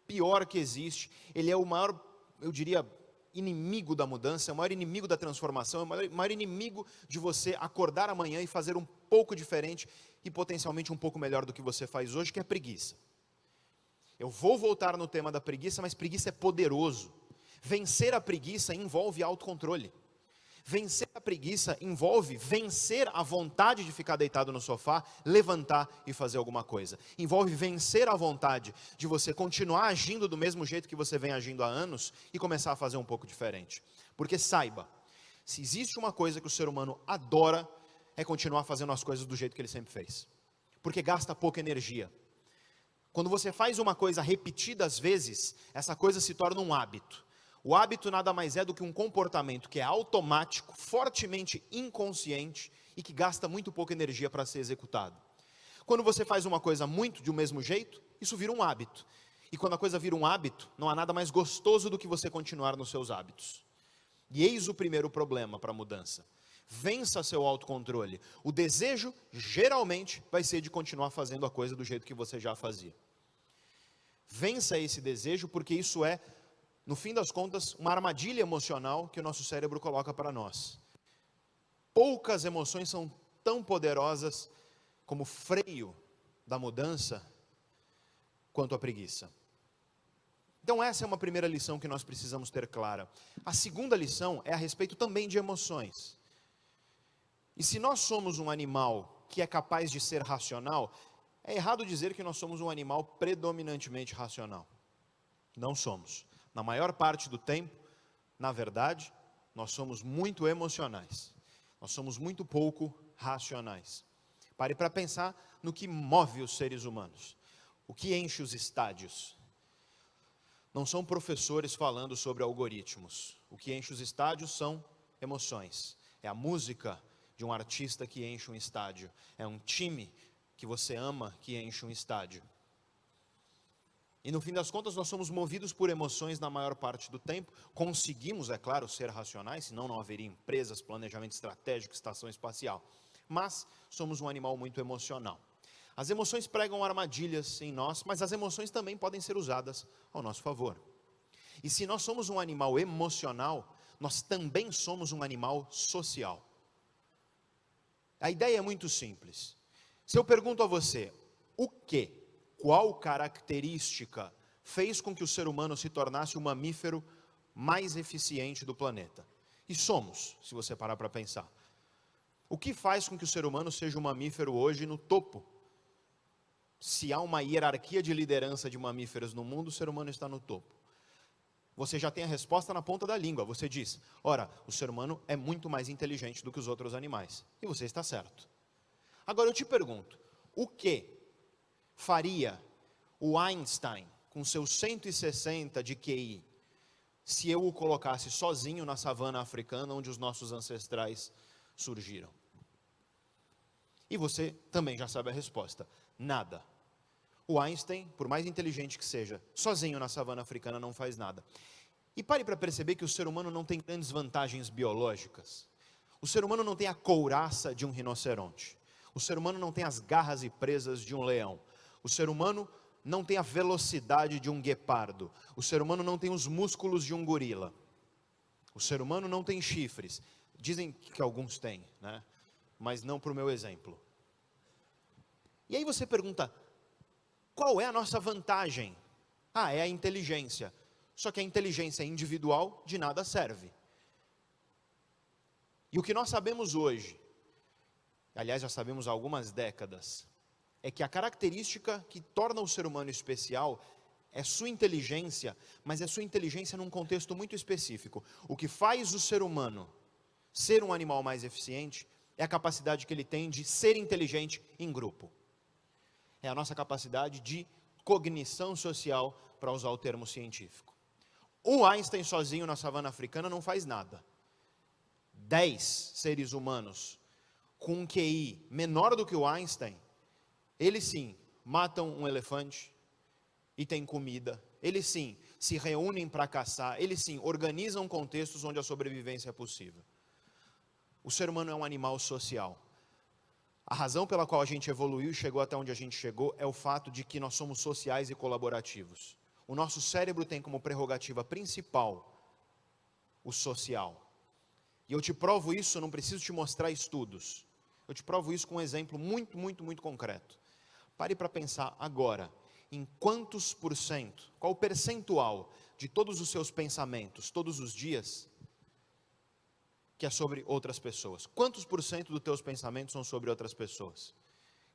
pior que existe, ele é o maior, eu diria, inimigo da mudança, é o maior inimigo da transformação, é o maior inimigo de você acordar amanhã e fazer um pouco diferente e potencialmente um pouco melhor do que você faz hoje, que é preguiça. Eu vou voltar no tema da preguiça, mas preguiça é poderoso. Vencer a preguiça envolve autocontrole. Vencer a preguiça envolve vencer a vontade de ficar deitado no sofá, levantar e fazer alguma coisa. Envolve vencer a vontade de você continuar agindo do mesmo jeito que você vem agindo há anos e começar a fazer um pouco diferente. Porque saiba, se existe uma coisa que o ser humano adora, é continuar fazendo as coisas do jeito que ele sempre fez. Porque gasta pouca energia. Quando você faz uma coisa repetidas vezes, essa coisa se torna um hábito. O hábito nada mais é do que um comportamento que é automático, fortemente inconsciente e que gasta muito pouca energia para ser executado. Quando você faz uma coisa muito do mesmo jeito, isso vira um hábito. E quando a coisa vira um hábito, não há nada mais gostoso do que você continuar nos seus hábitos. E eis o primeiro problema para a mudança. Vença seu autocontrole. O desejo, geralmente, vai ser de continuar fazendo a coisa do jeito que você já fazia. Vença esse desejo, porque isso é, no fim das contas, uma armadilha emocional que o nosso cérebro coloca para nós. Poucas emoções são tão poderosas como freio da mudança quanto a preguiça. Então essa é uma primeira lição que nós precisamos ter clara. A segunda lição é a respeito também de emoções. E se nós somos um animal que é capaz de ser racional, é errado dizer que nós somos um animal predominantemente racional. Não somos. Na maior parte do tempo, na verdade, nós somos muito emocionais. Nós somos muito pouco racionais. Pare para pensar no que move os seres humanos. O que enche os estádios? Não são professores falando sobre algoritmos. O que enche os estádios são emoções. É a música de um artista que enche um estádio. É um time que você ama que enche um estádio. E no fim das contas nós somos movidos por emoções na maior parte do tempo. Conseguimos, é claro, ser racionais, senão não haveria empresas, planejamento estratégico, estação espacial. Mas somos um animal muito emocional. As emoções pregam armadilhas em nós, mas as emoções também podem ser usadas ao nosso favor. E se nós somos um animal emocional, nós também somos um animal social. A ideia é muito simples. Se eu pergunto a você, qual característica fez com que o ser humano se tornasse o mamífero mais eficiente do planeta? E somos, se você parar para pensar. O que faz com que o ser humano seja um mamífero hoje no topo? Se há uma hierarquia de liderança de mamíferos no mundo, o ser humano está no topo. Você já tem a resposta na ponta da língua. Você diz, ora, o ser humano é muito mais inteligente do que os outros animais. E você está certo. Agora eu te pergunto, o que faria o Einstein, com seus 160 de QI, se eu o colocasse sozinho na savana africana, onde os nossos ancestrais surgiram? E você também já sabe a resposta, nada. O Einstein, por mais inteligente que seja, sozinho na savana africana não faz nada. E pare para perceber que o ser humano não tem grandes vantagens biológicas. O ser humano não tem a couraça de um rinoceronte. O ser humano não tem as garras e presas de um leão. O ser humano não tem a velocidade de um guepardo. O ser humano não tem os músculos de um gorila. O ser humano não tem chifres. Dizem que alguns têm, né? Mas não para o meu exemplo. E aí você pergunta, qual é a nossa vantagem? É a inteligência. Só que a inteligência individual de nada serve. E o que nós sabemos hoje, aliás já sabemos há algumas décadas, é que a característica que torna o ser humano especial é sua inteligência, mas é sua inteligência num contexto muito específico. O que faz o ser humano ser um animal mais eficiente é a capacidade que ele tem de ser inteligente em grupo. É a nossa capacidade de cognição social, para usar o termo científico. O Einstein sozinho na savana africana não faz nada. 10 seres humanos com um QI menor do que o Einstein, eles sim matam um elefante e têm comida. Eles sim se reúnem para caçar. Eles sim organizam contextos onde a sobrevivência é possível. O ser humano é um animal social. A razão pela qual a gente evoluiu e chegou até onde a gente chegou é o fato de que nós somos sociais e colaborativos. O nosso cérebro tem como prerrogativa principal o social. E eu te provo isso, eu não preciso te mostrar estudos. Eu te provo isso com um exemplo muito concreto. Pare para pensar agora, em quantos por cento, qual o percentual de todos os seus pensamentos, todos os dias, que é sobre outras pessoas. Quantos por cento dos teus pensamentos são sobre outras pessoas?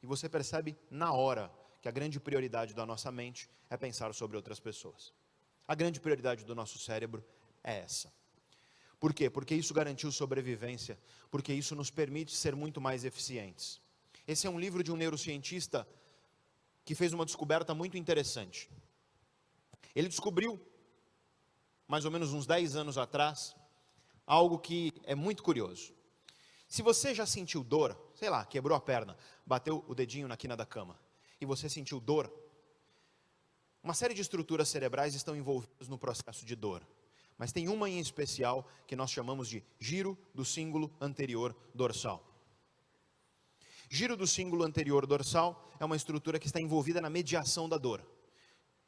E você percebe na hora que a grande prioridade da nossa mente é pensar sobre outras pessoas. A grande prioridade do nosso cérebro é essa. Por quê? Porque isso garantiu sobrevivência, porque isso nos permite ser muito mais eficientes. Esse é um livro de um neurocientista que fez uma descoberta muito interessante. Ele descobriu, mais ou menos uns 10 anos atrás, algo que é muito curioso. Se você já sentiu dor, sei lá, quebrou a perna, bateu o dedinho na quina da cama, e você sentiu dor, uma série de estruturas cerebrais estão envolvidas no processo de dor. Mas tem uma em especial que nós chamamos de giro do cíngulo anterior dorsal. Giro do cíngulo anterior dorsal é uma estrutura que está envolvida na mediação da dor.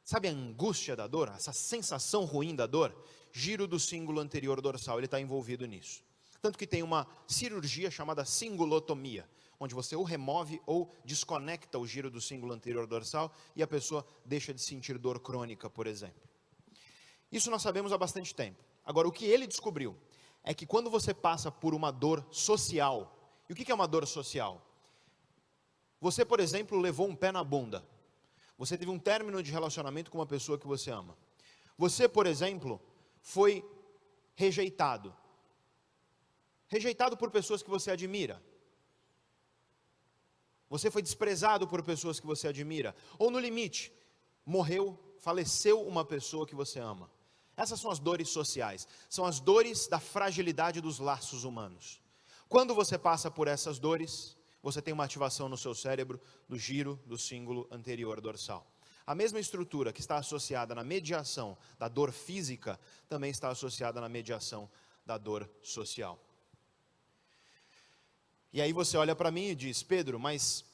Sabe a angústia da dor, essa sensação ruim da dor? Giro do cíngulo anterior dorsal, ele está envolvido nisso. Tanto que tem uma cirurgia chamada cingulotomia, onde você ou remove ou desconecta o giro do cíngulo anterior dorsal e a pessoa deixa de sentir dor crônica, por exemplo. Isso nós sabemos há bastante tempo. Agora, o que ele descobriu é que quando você passa por uma dor social, e o que é uma dor social? Você, por exemplo, levou um pé na bunda. Você teve um término de relacionamento com uma pessoa que você ama. Você, por exemplo, foi rejeitado. Rejeitado por pessoas que você admira. Você foi desprezado por pessoas que você admira. Ou no limite, morreu, faleceu uma pessoa que você ama. Essas são as dores sociais. São as dores da fragilidade dos laços humanos. Quando você passa por essas dores, você tem uma ativação no seu cérebro do giro do cíngulo anterior dorsal. A mesma estrutura que está associada na mediação da dor física, também está associada na mediação da dor social. E aí você olha para mim e diz: Pedro, mas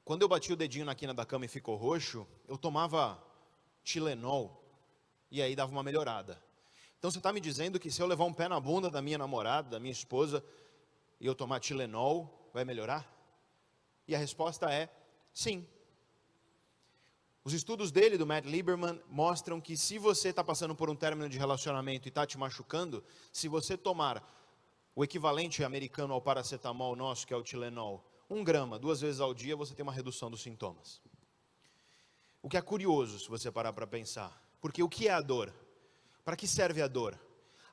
quando eu bati o dedinho na quina da cama e ficou roxo, eu tomava Tilenol e aí dava uma melhorada. Então você está me dizendo que se eu levar um pé na bunda da minha namorada, da minha esposa, e eu tomar Tilenol, vai melhorar? E a resposta é sim. Os estudos dele, do Matt Lieberman, mostram que se você está passando por um término de relacionamento e está te machucando, se você tomar o equivalente americano ao paracetamol nosso, que é o Tilenol, 1 grama, 2 vezes ao dia, você tem uma redução dos sintomas. O que é curioso, se você parar para pensar, porque o que é a dor? Para que serve a dor?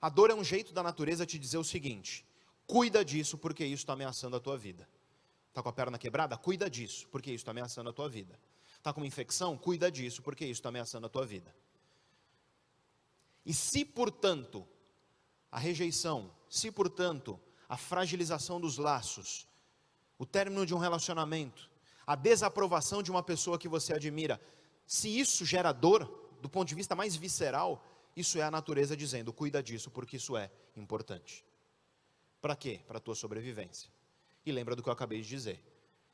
A dor é um jeito da natureza te dizer o seguinte: cuida disso, porque isso está ameaçando a tua vida. Está com a perna quebrada? Cuida disso, porque isso está ameaçando a tua vida. Está com uma infecção? Cuida disso, porque isso está ameaçando a tua vida. E se, portanto, a rejeição, se, portanto, a fragilização dos laços, o término de um relacionamento, a desaprovação de uma pessoa que você admira, se isso gera dor, do ponto de vista mais visceral, isso é a natureza dizendo: cuida disso, porque isso é importante. Para quê? Para a tua sobrevivência. E lembra do que eu acabei de dizer.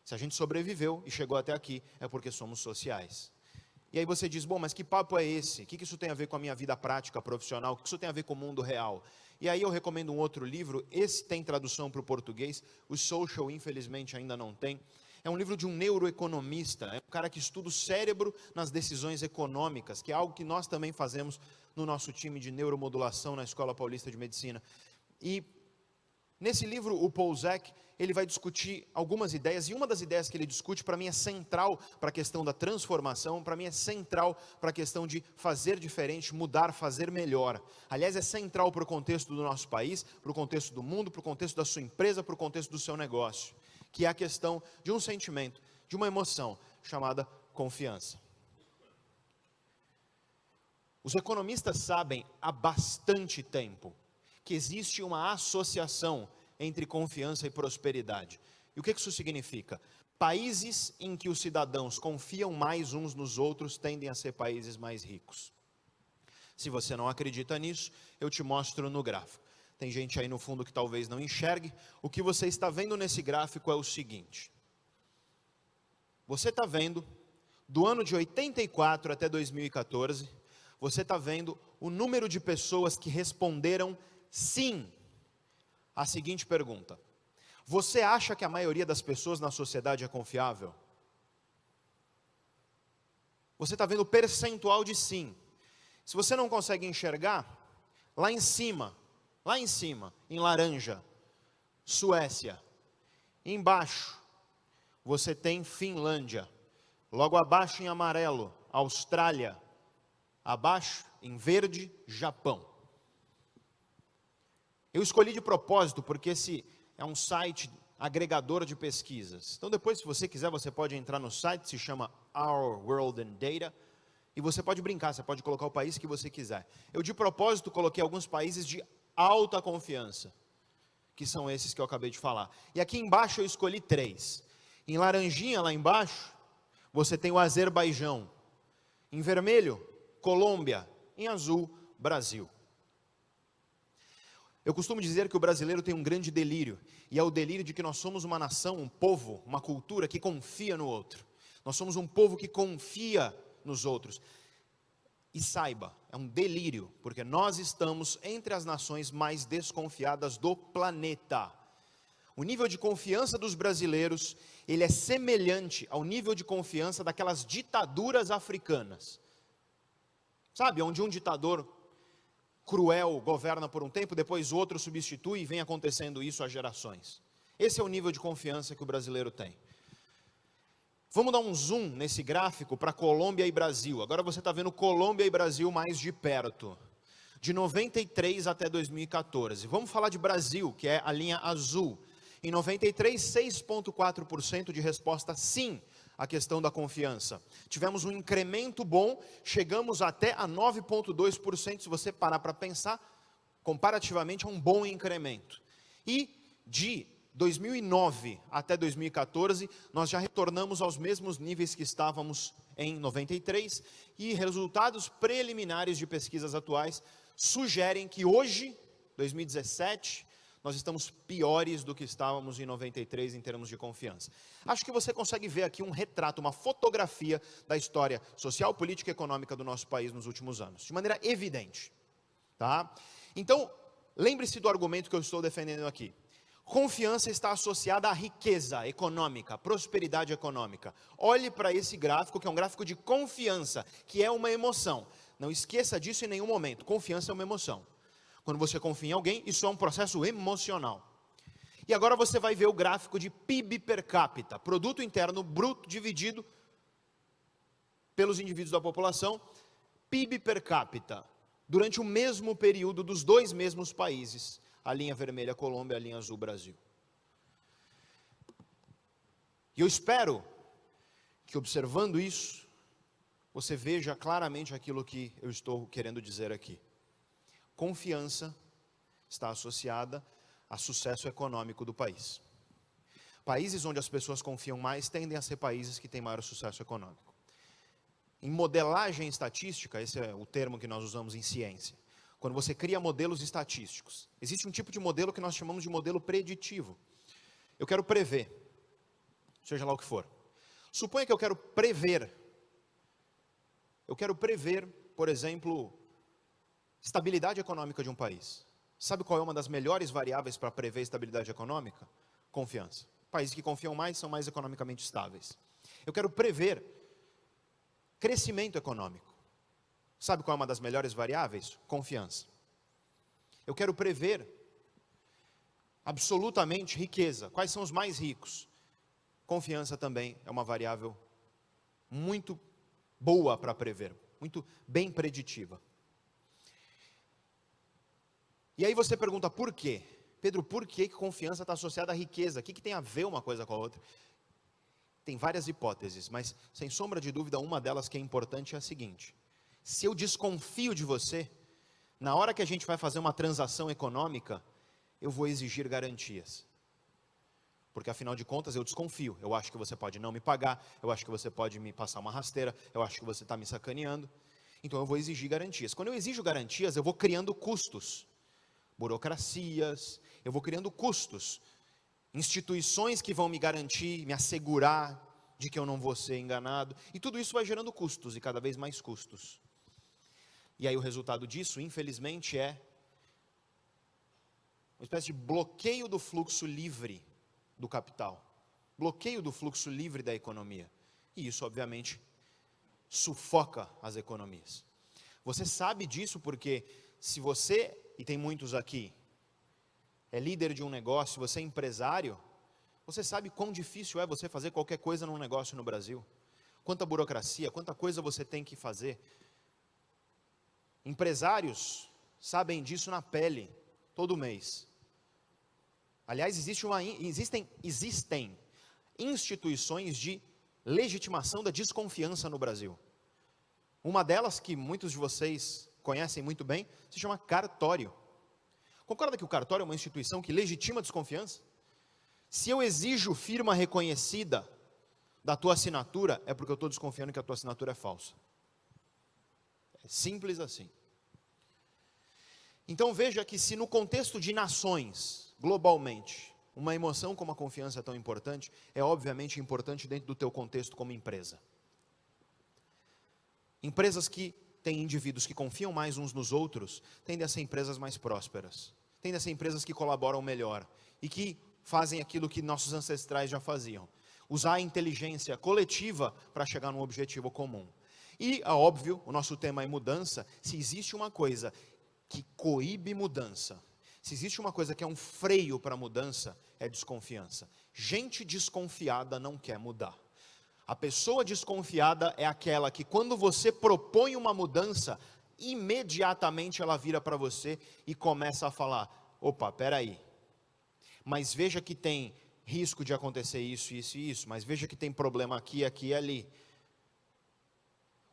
Se a gente sobreviveu e chegou até aqui, é porque somos sociais. E aí você diz: bom, mas que papo é esse? O que isso tem a ver com a minha vida prática, profissional? O que isso tem a ver com o mundo real? E aí eu recomendo um outro livro, esse tem tradução para o português, o Social infelizmente ainda não tem. É um livro de um neuroeconomista, é um cara que estuda o cérebro nas decisões econômicas, que é algo que nós também fazemos no nosso time de neuromodulação na Escola Paulista de Medicina. E Nesse livro, o Paul Zek, ele vai discutir algumas ideias, e uma das ideias que ele discute, para mim, é central para a questão da transformação, para mim é central para a questão de fazer diferente, mudar, fazer melhor. Aliás, é central para o contexto do nosso país, para o contexto do mundo, para o contexto da sua empresa, para o contexto do seu negócio, que é a questão de um sentimento, de uma emoção, chamada confiança. Os economistas sabem há bastante tempo que existe uma associação entre confiança e prosperidade. E o que isso significa? Países em que os cidadãos confiam mais uns nos outros tendem a ser países mais ricos. Se você não acredita nisso, eu te mostro no gráfico. Tem gente aí no fundo que talvez não enxergue. O que você está vendo nesse gráfico é o seguinte. Você está vendo, do ano de 84 até 2014, você está vendo o número de pessoas que responderam sim à seguinte pergunta: você acha que a maioria das pessoas na sociedade é confiável? Você está vendo o percentual de sim. Se você não consegue enxergar, lá em cima, em laranja, Suécia. Embaixo, você tem Finlândia. Logo abaixo, em amarelo, Austrália. Abaixo, em verde, Japão. Eu escolhi de propósito, porque esse é um site agregador de pesquisas. Então depois, se você quiser, você pode entrar no site, se chama Our World in Data, e você pode brincar, você pode colocar o país que você quiser. Eu de propósito coloquei alguns países de alta confiança, que são esses que eu acabei de falar. E aqui embaixo eu escolhi 3. Em laranjinha, lá embaixo, você tem o Azerbaijão. Em vermelho, Colômbia. Em azul, Brasil. Eu costumo dizer que o brasileiro tem um grande delírio, e é o delírio de que nós somos uma nação, um povo, uma cultura que confia no outro. Nós somos um povo que confia nos outros. E saiba, é um delírio, porque nós estamos entre as nações mais desconfiadas do planeta. O nível de confiança dos brasileiros, ele é semelhante ao nível de confiança daquelas ditaduras africanas. Sabe, onde um ditador cruel governa por um tempo, depois outro substitui e vem acontecendo isso há gerações. Esse é o nível de confiança que o brasileiro tem. Vamos dar um zoom nesse gráfico para Colômbia e Brasil. Agora você está vendo Colômbia e Brasil mais de perto. De 93 até 2014. Vamos falar de Brasil, que é a linha azul. Em 93, 6,4% de resposta sim à questão da confiança. Tivemos um incremento bom, chegamos até a 9,2%, se você parar para pensar, comparativamente a um bom incremento. E de 2009 até 2014, nós já retornamos aos mesmos níveis que estávamos em 93, e resultados preliminares de pesquisas atuais sugerem que hoje, 2017, nós estamos piores do que estávamos em 93 em termos de confiança. Acho que você consegue ver aqui um retrato, uma fotografia da história social, política e econômica do nosso país nos últimos anos, de maneira evidente. Tá? Então, lembre-se do argumento que eu estou defendendo aqui. Confiança está associada à riqueza econômica, prosperidade econômica. Olhe para esse gráfico, que é um gráfico de confiança, que é uma emoção. Não esqueça disso em nenhum momento. Confiança é uma emoção. Quando você confia em alguém, isso é um processo emocional. E agora você vai ver o gráfico de PIB per capita, Produto Interno Bruto dividido pelos indivíduos da população, PIB per capita, durante o mesmo período dos dois mesmos países, a linha vermelha Colômbia, a linha azul Brasil. E eu espero que, observando isso, você veja claramente aquilo que eu estou querendo dizer aqui. Confiança está associada a sucesso econômico do país. Países onde as pessoas confiam mais tendem a ser países que têm maior sucesso econômico. Em modelagem estatística, esse é o termo que nós usamos em ciência, quando você cria modelos estatísticos, existe um tipo de modelo que nós chamamos de modelo preditivo. Eu quero prever, seja lá o que for. Suponha que eu quero prever, por exemplo, estabilidade econômica de um país. Sabe qual é uma das melhores variáveis para prever estabilidade econômica? Confiança. Países que confiam mais são mais economicamente estáveis. Eu quero prever crescimento econômico. Sabe qual é uma das melhores variáveis? Confiança. Eu quero prever absolutamente riqueza. Quais são os mais ricos? Confiança também é uma variável muito boa para prever, muito bem preditiva. E aí você pergunta por quê? Pedro, por que confiança está associada à riqueza? O que tem a ver uma coisa com a outra? Tem várias hipóteses, mas sem sombra de dúvida, uma delas que é importante é a seguinte: se eu desconfio de você, na hora que a gente vai fazer uma transação econômica, eu vou exigir garantias. Porque afinal de contas eu desconfio, eu acho que você pode não me pagar, eu acho que você pode me passar uma rasteira, eu acho que você está me sacaneando, então eu vou exigir garantias. Quando eu exijo garantias, eu vou criando custos, burocracias, eu vou criando custos, instituições que vão me garantir, me assegurar de que eu não vou ser enganado, e tudo isso vai gerando custos, e cada vez mais custos. E aí o resultado disso, infelizmente, é uma espécie de bloqueio do fluxo livre do capital, bloqueio do fluxo livre da economia, e isso obviamente sufoca as economias. Você sabe disso porque se você, e tem muitos aqui, é líder de um negócio, você é empresário, você sabe quão difícil é você fazer qualquer coisa num negócio no Brasil, quanta burocracia, quanta coisa você tem que fazer. Empresários sabem disso na pele, todo mês. Aliás, existem instituições de legitimação da desconfiança no Brasil. Uma delas, que muitos de vocês conhecem muito bem, se chama cartório. Concorda que o cartório é uma instituição que legitima a desconfiança? Se eu exijo firma reconhecida da tua assinatura, é porque eu estou desconfiando que a tua assinatura é falsa. É simples assim. Então veja que se no contexto de nações, globalmente, uma emoção como a confiança é tão importante, é obviamente importante dentro do teu contexto como empresa. Empresas que têm indivíduos que confiam mais uns nos outros, tendem a ser empresas mais prósperas, tendem a ser empresas que colaboram melhor, e que fazem aquilo que nossos ancestrais já faziam, usar a inteligência coletiva para chegar num objetivo comum. E, é óbvio, o nosso tema é mudança. Se existe uma coisa que coíbe mudança, se existe uma coisa que é um freio para a mudança, é desconfiança. Gente desconfiada não quer mudar. A pessoa desconfiada é aquela que quando você propõe uma mudança, imediatamente ela vira para você e começa a falar: opa, peraí, mas veja que tem risco de acontecer isso, isso e isso, mas veja que tem problema aqui, aqui e ali.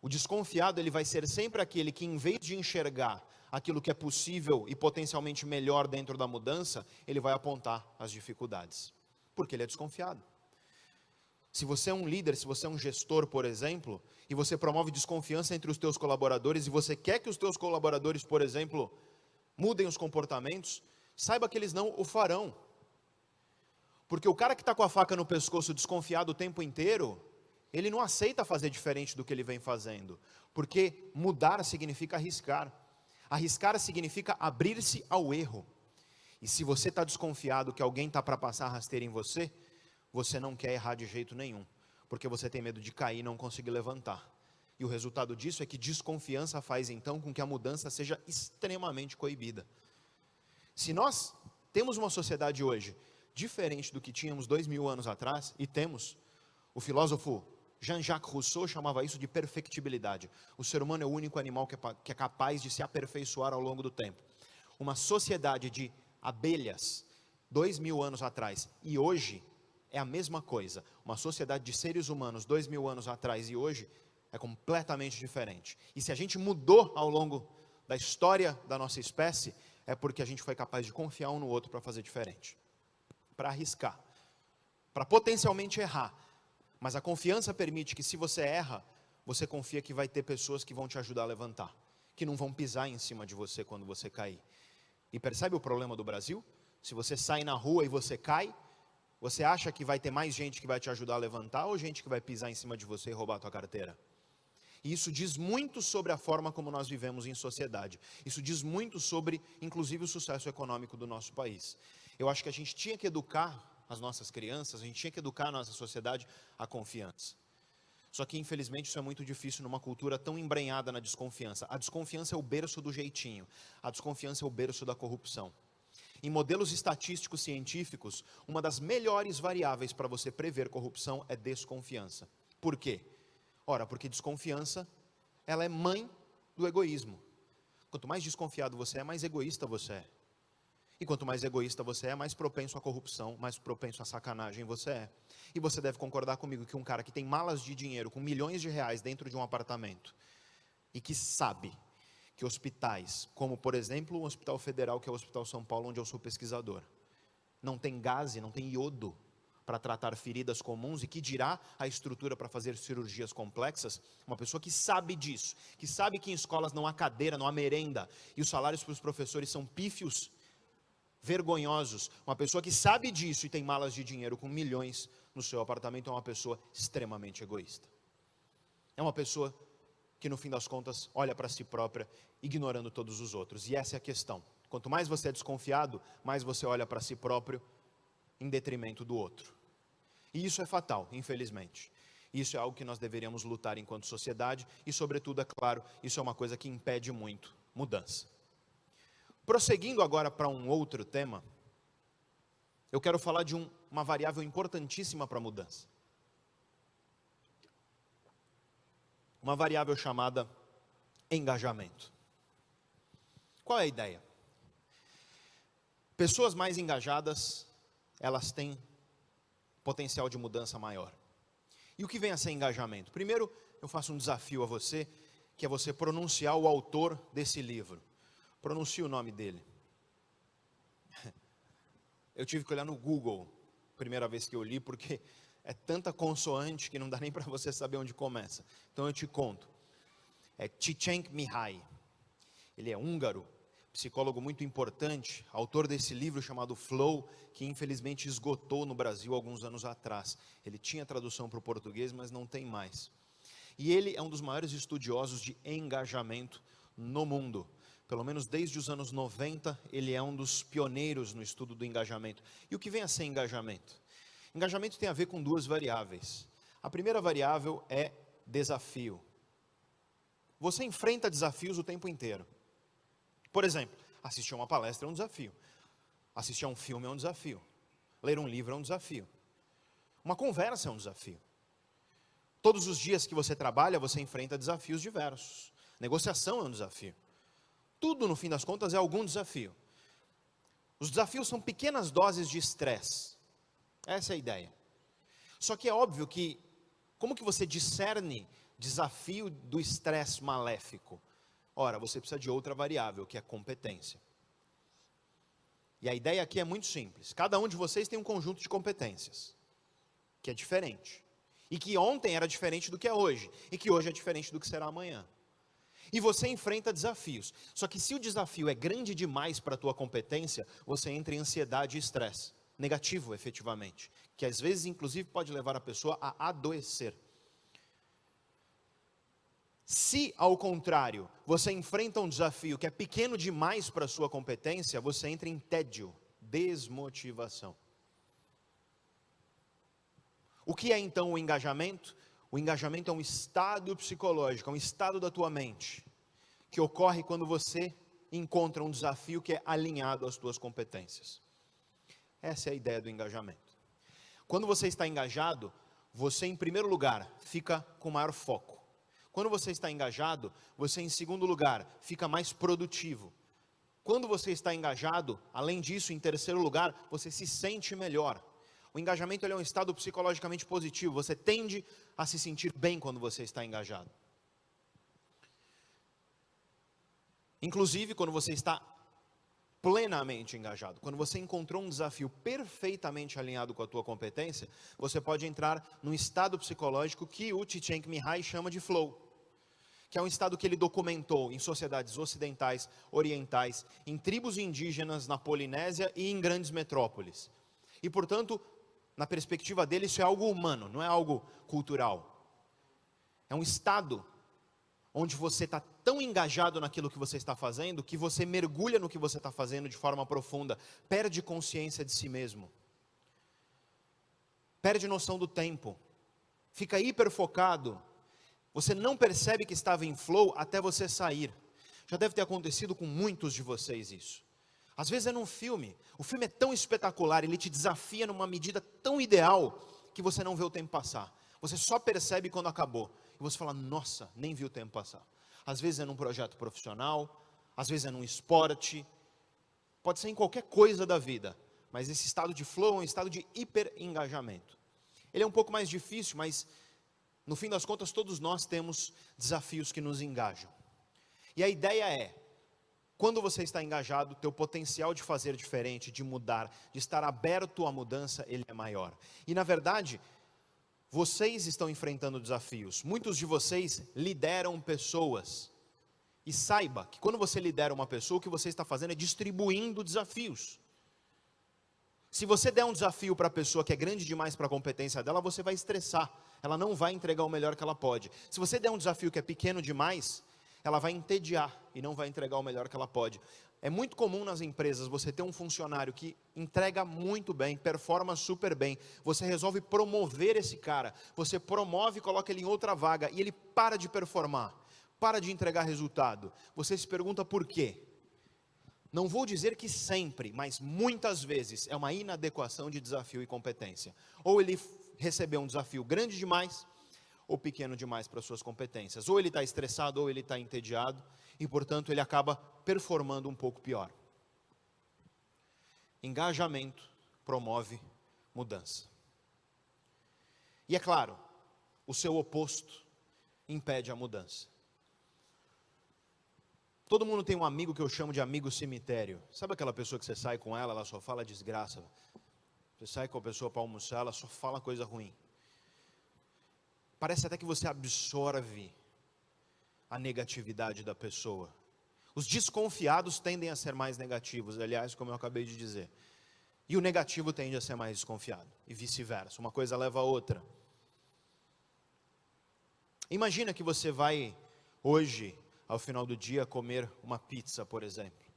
O desconfiado, ele vai ser sempre aquele que, em vez de enxergar aquilo que é possível e potencialmente melhor dentro da mudança, ele vai apontar as dificuldades, porque ele é desconfiado. Se você é um líder, se você é um gestor, por exemplo, e você promove desconfiança entre os teus colaboradores, e você quer que os teus colaboradores, por exemplo, mudem os comportamentos, saiba que eles não o farão. Porque o cara que está com a faca no pescoço, desconfiado o tempo inteiro, ele não aceita fazer diferente do que ele vem fazendo. Porque mudar significa arriscar. Arriscar significa abrir-se ao erro. E se você está desconfiado que alguém está para passar a rasteira em você, você não quer errar de jeito nenhum, porque você tem medo de cair e não conseguir levantar. E o resultado disso é que desconfiança faz então com que a mudança seja extremamente coibida. Se nós temos uma sociedade hoje diferente do que tínhamos 2000 anos atrás, e temos, o filósofo Jean-Jacques Rousseau chamava isso de perfectibilidade. O ser humano é o único animal que é capaz de se aperfeiçoar ao longo do tempo. Uma sociedade de abelhas, 2000 anos atrás, e hoje é a mesma coisa. Uma sociedade de seres humanos 2000 anos atrás e hoje é completamente diferente. E se a gente mudou ao longo da história da nossa espécie, é porque a gente foi capaz de confiar um no outro para fazer diferente, para arriscar, para potencialmente errar. Mas a confiança permite que, se você erra, você confia que vai ter pessoas que vão te ajudar a levantar, que não vão pisar em cima de você quando você cair. E percebe o problema do Brasil? Se você sai na rua e você cai, você acha que vai ter mais gente que vai te ajudar a levantar, ou gente que vai pisar em cima de você e roubar a tua carteira? E isso diz muito sobre a forma como nós vivemos em sociedade. Isso diz muito sobre, inclusive, o sucesso econômico do nosso país. Eu acho que a gente tinha que educar as nossas crianças, a gente tinha que educar a nossa sociedade à confiança. Só que, infelizmente, isso é muito difícil numa cultura tão embrenhada na desconfiança. A desconfiança é o berço do jeitinho. A desconfiança é o berço da corrupção. Em modelos estatísticos científicos, uma das melhores variáveis para você prever corrupção é desconfiança. Por quê? Ora, porque desconfiança, ela é mãe do egoísmo. Quanto mais desconfiado você é, mais egoísta você é. E quanto mais egoísta você é, mais propenso à corrupção, mais propenso à sacanagem você é. E você deve concordar comigo que um cara que tem malas de dinheiro com milhões de reais dentro de um apartamento e que sabe que hospitais, como por exemplo o Hospital Federal, que é o Hospital São Paulo, onde eu sou pesquisador, não tem gaze, não tem iodo para tratar feridas comuns, e que dirá a estrutura para fazer cirurgias complexas, uma pessoa que sabe disso, que sabe que em escolas não há cadeira, não há merenda, e os salários para os professores são pífios, vergonhosos, uma pessoa que sabe disso e tem malas de dinheiro com milhões no seu apartamento, é uma pessoa extremamente egoísta. É uma pessoa que no fim das contas olha para si própria, ignorando todos os outros. E essa é a questão. Quanto mais você é desconfiado, mais você olha para si próprio em detrimento do outro. E isso é fatal, infelizmente. Isso é algo que nós deveríamos lutar enquanto sociedade e, sobretudo, é claro, isso é uma coisa que impede muito mudança. Prosseguindo agora para um outro tema, eu quero falar de uma variável importantíssima para a mudança. Uma variável chamada engajamento. Qual é a ideia? Pessoas mais engajadas, elas têm potencial de mudança maior. E o que vem a ser engajamento? Primeiro, eu faço um desafio a você, que é você pronunciar o autor desse livro. Pronuncie o nome dele. Eu tive que olhar no Google, primeira vez que eu li, porque é tanta consoante que não dá nem para você saber onde começa. Então eu te conto. É Csikszentmihalyi. Ele é húngaro, psicólogo muito importante, autor desse livro chamado Flow, que infelizmente esgotou no Brasil alguns anos atrás. Ele tinha tradução para o português, mas não tem mais. E ele é um dos maiores estudiosos de engajamento no mundo. Pelo menos desde os anos 90, ele é um dos pioneiros no estudo do engajamento. E o que vem a ser engajamento? Engajamento tem a ver com duas variáveis. A primeira variável é desafio. Você enfrenta desafios o tempo inteiro. Por exemplo, assistir a uma palestra é um desafio. Assistir a um filme é um desafio. Ler um livro é um desafio. Uma conversa é um desafio. Todos os dias que você trabalha, você enfrenta desafios diversos. Negociação é um desafio. Tudo, no fim das contas, é algum desafio. Os desafios são pequenas doses de estresse. Essa é a ideia. Só que é óbvio que, como que você discerne desafio do estresse maléfico? Ora, você precisa de outra variável, que é competência. E a ideia aqui é muito simples. Cada um de vocês tem um conjunto de competências, que é diferente. E que ontem era diferente do que é hoje. E que hoje é diferente do que será amanhã. E você enfrenta desafios. Só que se o desafio é grande demais para a tua competência, você entra em ansiedade e estresse. Negativo, efetivamente. Que às vezes, inclusive, pode levar a pessoa a adoecer. Se, ao contrário, você enfrenta um desafio que é pequeno demais para a sua competência, você entra em tédio, desmotivação. O que é então o engajamento? O engajamento é um estado psicológico, é um estado da tua mente, que ocorre quando você encontra um desafio que é alinhado às tuas competências. Essa é a ideia do engajamento. Quando você está engajado, você em primeiro lugar fica com maior foco. Quando você está engajado, você em segundo lugar fica mais produtivo. Quando você está engajado, além disso, em terceiro lugar, você se sente melhor. O engajamento ele é um estado psicologicamente positivo. Você tende a se sentir bem quando você está engajado. Inclusive, quando você está plenamente engajado, quando você encontrou um desafio perfeitamente alinhado com a tua competência, você pode entrar num estado psicológico que o Csikszentmihalyi chama de flow, que é um estado que ele documentou em sociedades ocidentais, orientais, em tribos indígenas na Polinésia e em grandes metrópoles. E, portanto, na perspectiva dele, isso é algo humano, não é algo cultural. É um estado onde você está tão engajado naquilo que você está fazendo, que você mergulha no que você está fazendo de forma profunda, perde consciência de si mesmo, perde noção do tempo, fica hiperfocado, você não percebe que estava em flow até você sair. Já deve ter acontecido com muitos de vocês isso. Às vezes é num filme. O filme é tão espetacular, ele te desafia numa medida tão ideal, que você não vê o tempo passar. Você só percebe quando acabou. E você fala, nossa, nem vi o tempo passar. Às vezes é num projeto profissional, às vezes é num esporte, pode ser em qualquer coisa da vida. Mas esse estado de flow é um estado de hiper engajamento. Ele é um pouco mais difícil, mas no fim das contas todos nós temos desafios que nos engajam. E a ideia é, quando você está engajado, teu potencial de fazer diferente, de mudar, de estar aberto à mudança, ele é maior. E na verdade, vocês estão enfrentando desafios. Muitos de vocês lideram pessoas. E saiba que quando você lidera uma pessoa, o que você está fazendo é distribuindo desafios. Se você der um desafio para a pessoa que é grande demais para a competência dela, você vai estressar. Ela não vai entregar o melhor que ela pode. Se você der um desafio que é pequeno demais, ela vai entediar e não vai entregar o melhor que ela pode. É muito comum nas empresas você ter um funcionário que entrega muito bem, performa super bem. Você resolve promover esse cara. Você promove e coloca ele em outra vaga e ele para de performar, para de entregar resultado. Você se pergunta por quê? Não vou dizer que sempre, mas muitas vezes é uma inadequação de desafio e competência. Ou ele recebeu um desafio grande demais, ou pequeno demais para suas competências. Ou ele está estressado, ou ele está entediado, e portanto ele acaba performando um pouco pior. Engajamento promove mudança. E é claro, o seu oposto impede a mudança. Todo mundo tem um amigo que eu chamo de amigo cemitério. Sabe aquela pessoa que você sai com ela, ela só fala desgraça. Você sai com a pessoa para almoçar, ela só fala coisa ruim. Parece até que você absorve a negatividade da pessoa. Os desconfiados tendem a ser mais negativos, aliás, como eu acabei de dizer. E o negativo tende a ser mais desconfiado, e vice-versa. Uma coisa leva a outra. Imagina que você vai hoje, ao final do dia, comer uma pizza, por exemplo.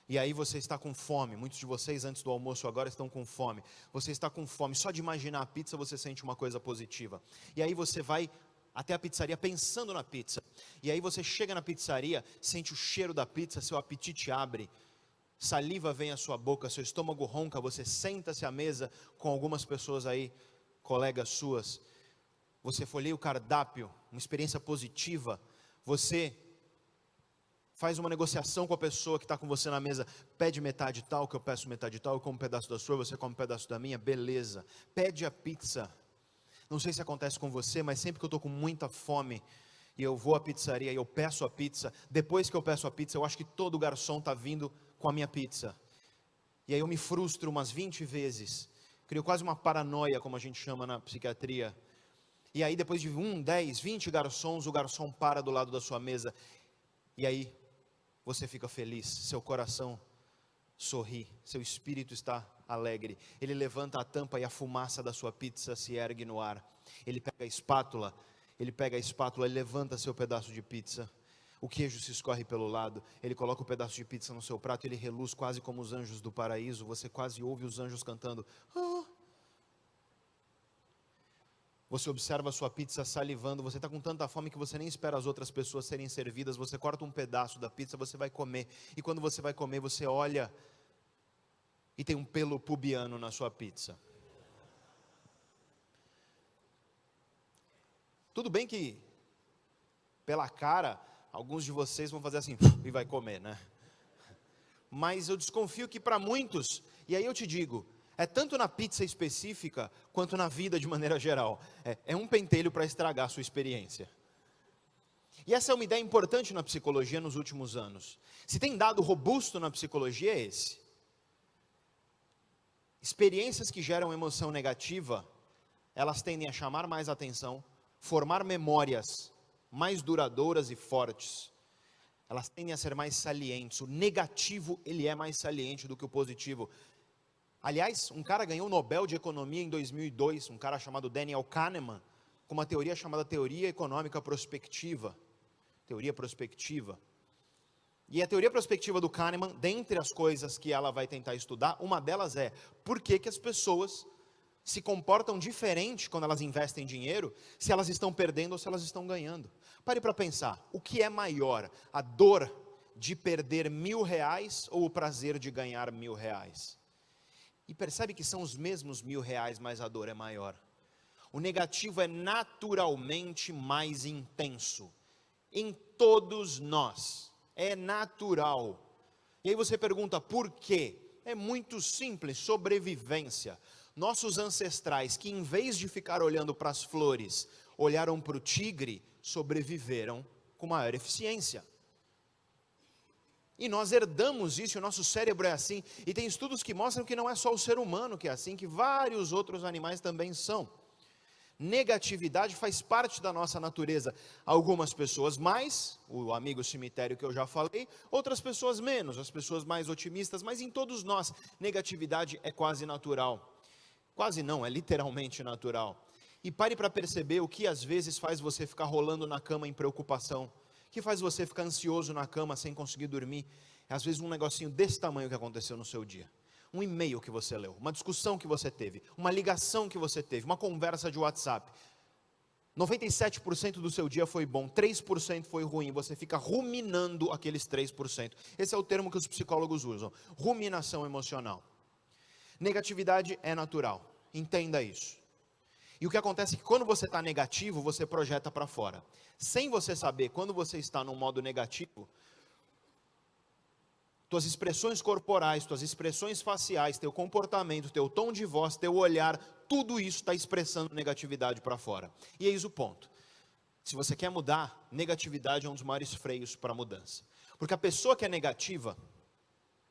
E aí você está com fome. Muitos de vocês antes do almoço agora estão com fome. Você está com fome. Só de imaginar a pizza você sente uma coisa positiva. E aí você vai até a pizzaria pensando na pizza. E aí você chega na pizzaria, sente o cheiro da pizza, seu apetite abre. Saliva vem à sua boca, seu estômago ronca, você senta-se à mesa com algumas pessoas aí, colegas suas. Você folheia o cardápio, uma experiência positiva. Você faz uma negociação com a pessoa que está com você na mesa, pede metade tal, que eu peço metade tal, eu como um pedaço da sua, você come um pedaço da minha, beleza. Pede a pizza. Não sei se acontece com você, mas sempre que eu estou com muita fome, e eu vou à pizzaria e eu peço a pizza, depois que eu peço a pizza, eu acho que todo garçom está vindo com a minha pizza. E aí eu me frustro umas 20 vezes, crio quase uma paranoia, como a gente chama na psiquiatria. E aí depois de 10, 20 garçons, o garçom para do lado da sua mesa, e aí você fica feliz, seu coração sorri, seu espírito está alegre. Ele levanta a tampa e a fumaça da sua pizza se ergue no ar. Ele pega a espátula, ele levanta seu pedaço de pizza. O queijo se escorre pelo lado, ele coloca o pedaço de pizza no seu prato, ele reluz quase como os anjos do paraíso. Você quase ouve os anjos cantando. Ah. Você observa a sua pizza salivando, você está com tanta fome que você nem espera as outras pessoas serem servidas, você corta um pedaço da pizza, você vai comer, e quando você vai comer, você olha, e tem um pelo pubiano na sua pizza. Tudo bem que, pela cara, alguns de vocês vão fazer assim, e vai comer, né? Mas eu desconfio que para muitos, e aí eu te digo, é tanto na pizza específica, quanto na vida de maneira geral. É um pentelho para estragar a sua experiência. E essa é uma ideia importante na psicologia nos últimos anos. Se tem dado robusto na psicologia é esse. Experiências que geram emoção negativa, elas tendem a chamar mais atenção, formar memórias mais duradouras e fortes. Elas tendem a ser mais salientes. O negativo, ele é mais saliente do que o positivo. Aliás, um cara ganhou o Nobel de Economia em 2002, um cara chamado Daniel Kahneman, com uma teoria chamada Teoria Econômica Prospectiva. Teoria prospectiva. E a teoria prospectiva do Kahneman, dentre as coisas que ela vai tentar estudar, uma delas é por que as pessoas se comportam diferente quando elas investem dinheiro, se elas estão perdendo ou se elas estão ganhando. Pare para pensar, o que é maior, a dor de perder R$ 1.000 ou o prazer de ganhar R$ 1.000? E percebe que são os mesmos R$ 1.000, mas a dor é maior. O negativo é naturalmente mais intenso. Em todos nós. É natural. E aí você pergunta, por quê? É muito simples, sobrevivência. Nossos ancestrais, que em vez de ficar olhando para as flores, olharam para o tigre, sobreviveram com maior eficiência. E nós herdamos isso, o nosso cérebro é assim. E tem estudos que mostram que não é só o ser humano que é assim, que vários outros animais também são. Negatividade faz parte da nossa natureza. Algumas pessoas mais, o amigo cemitério que eu já falei, outras pessoas menos, as pessoas mais otimistas, mas em todos nós, negatividade é quase natural. Quase não, é literalmente natural. E pare para perceber o que às vezes faz você ficar rolando na cama em preocupação, o que faz você ficar ansioso na cama sem conseguir dormir. É às vezes um negocinho desse tamanho que aconteceu no seu dia. Um e-mail que você leu, uma discussão que você teve, uma ligação que você teve, uma conversa de WhatsApp. 97% do seu dia foi bom, 3% foi ruim, você fica ruminando aqueles 3%. Esse é o termo que os psicólogos usam, ruminação emocional. Negatividade é natural, entenda isso. E o que acontece é que quando você está negativo, você projeta para fora. Sem você saber, quando você está num modo negativo, tuas expressões corporais, tuas expressões faciais, teu comportamento, teu tom de voz, teu olhar, tudo isso está expressando negatividade para fora. E eis o ponto. Se você quer mudar, negatividade é um dos maiores freios para a mudança. Porque a pessoa que é negativa,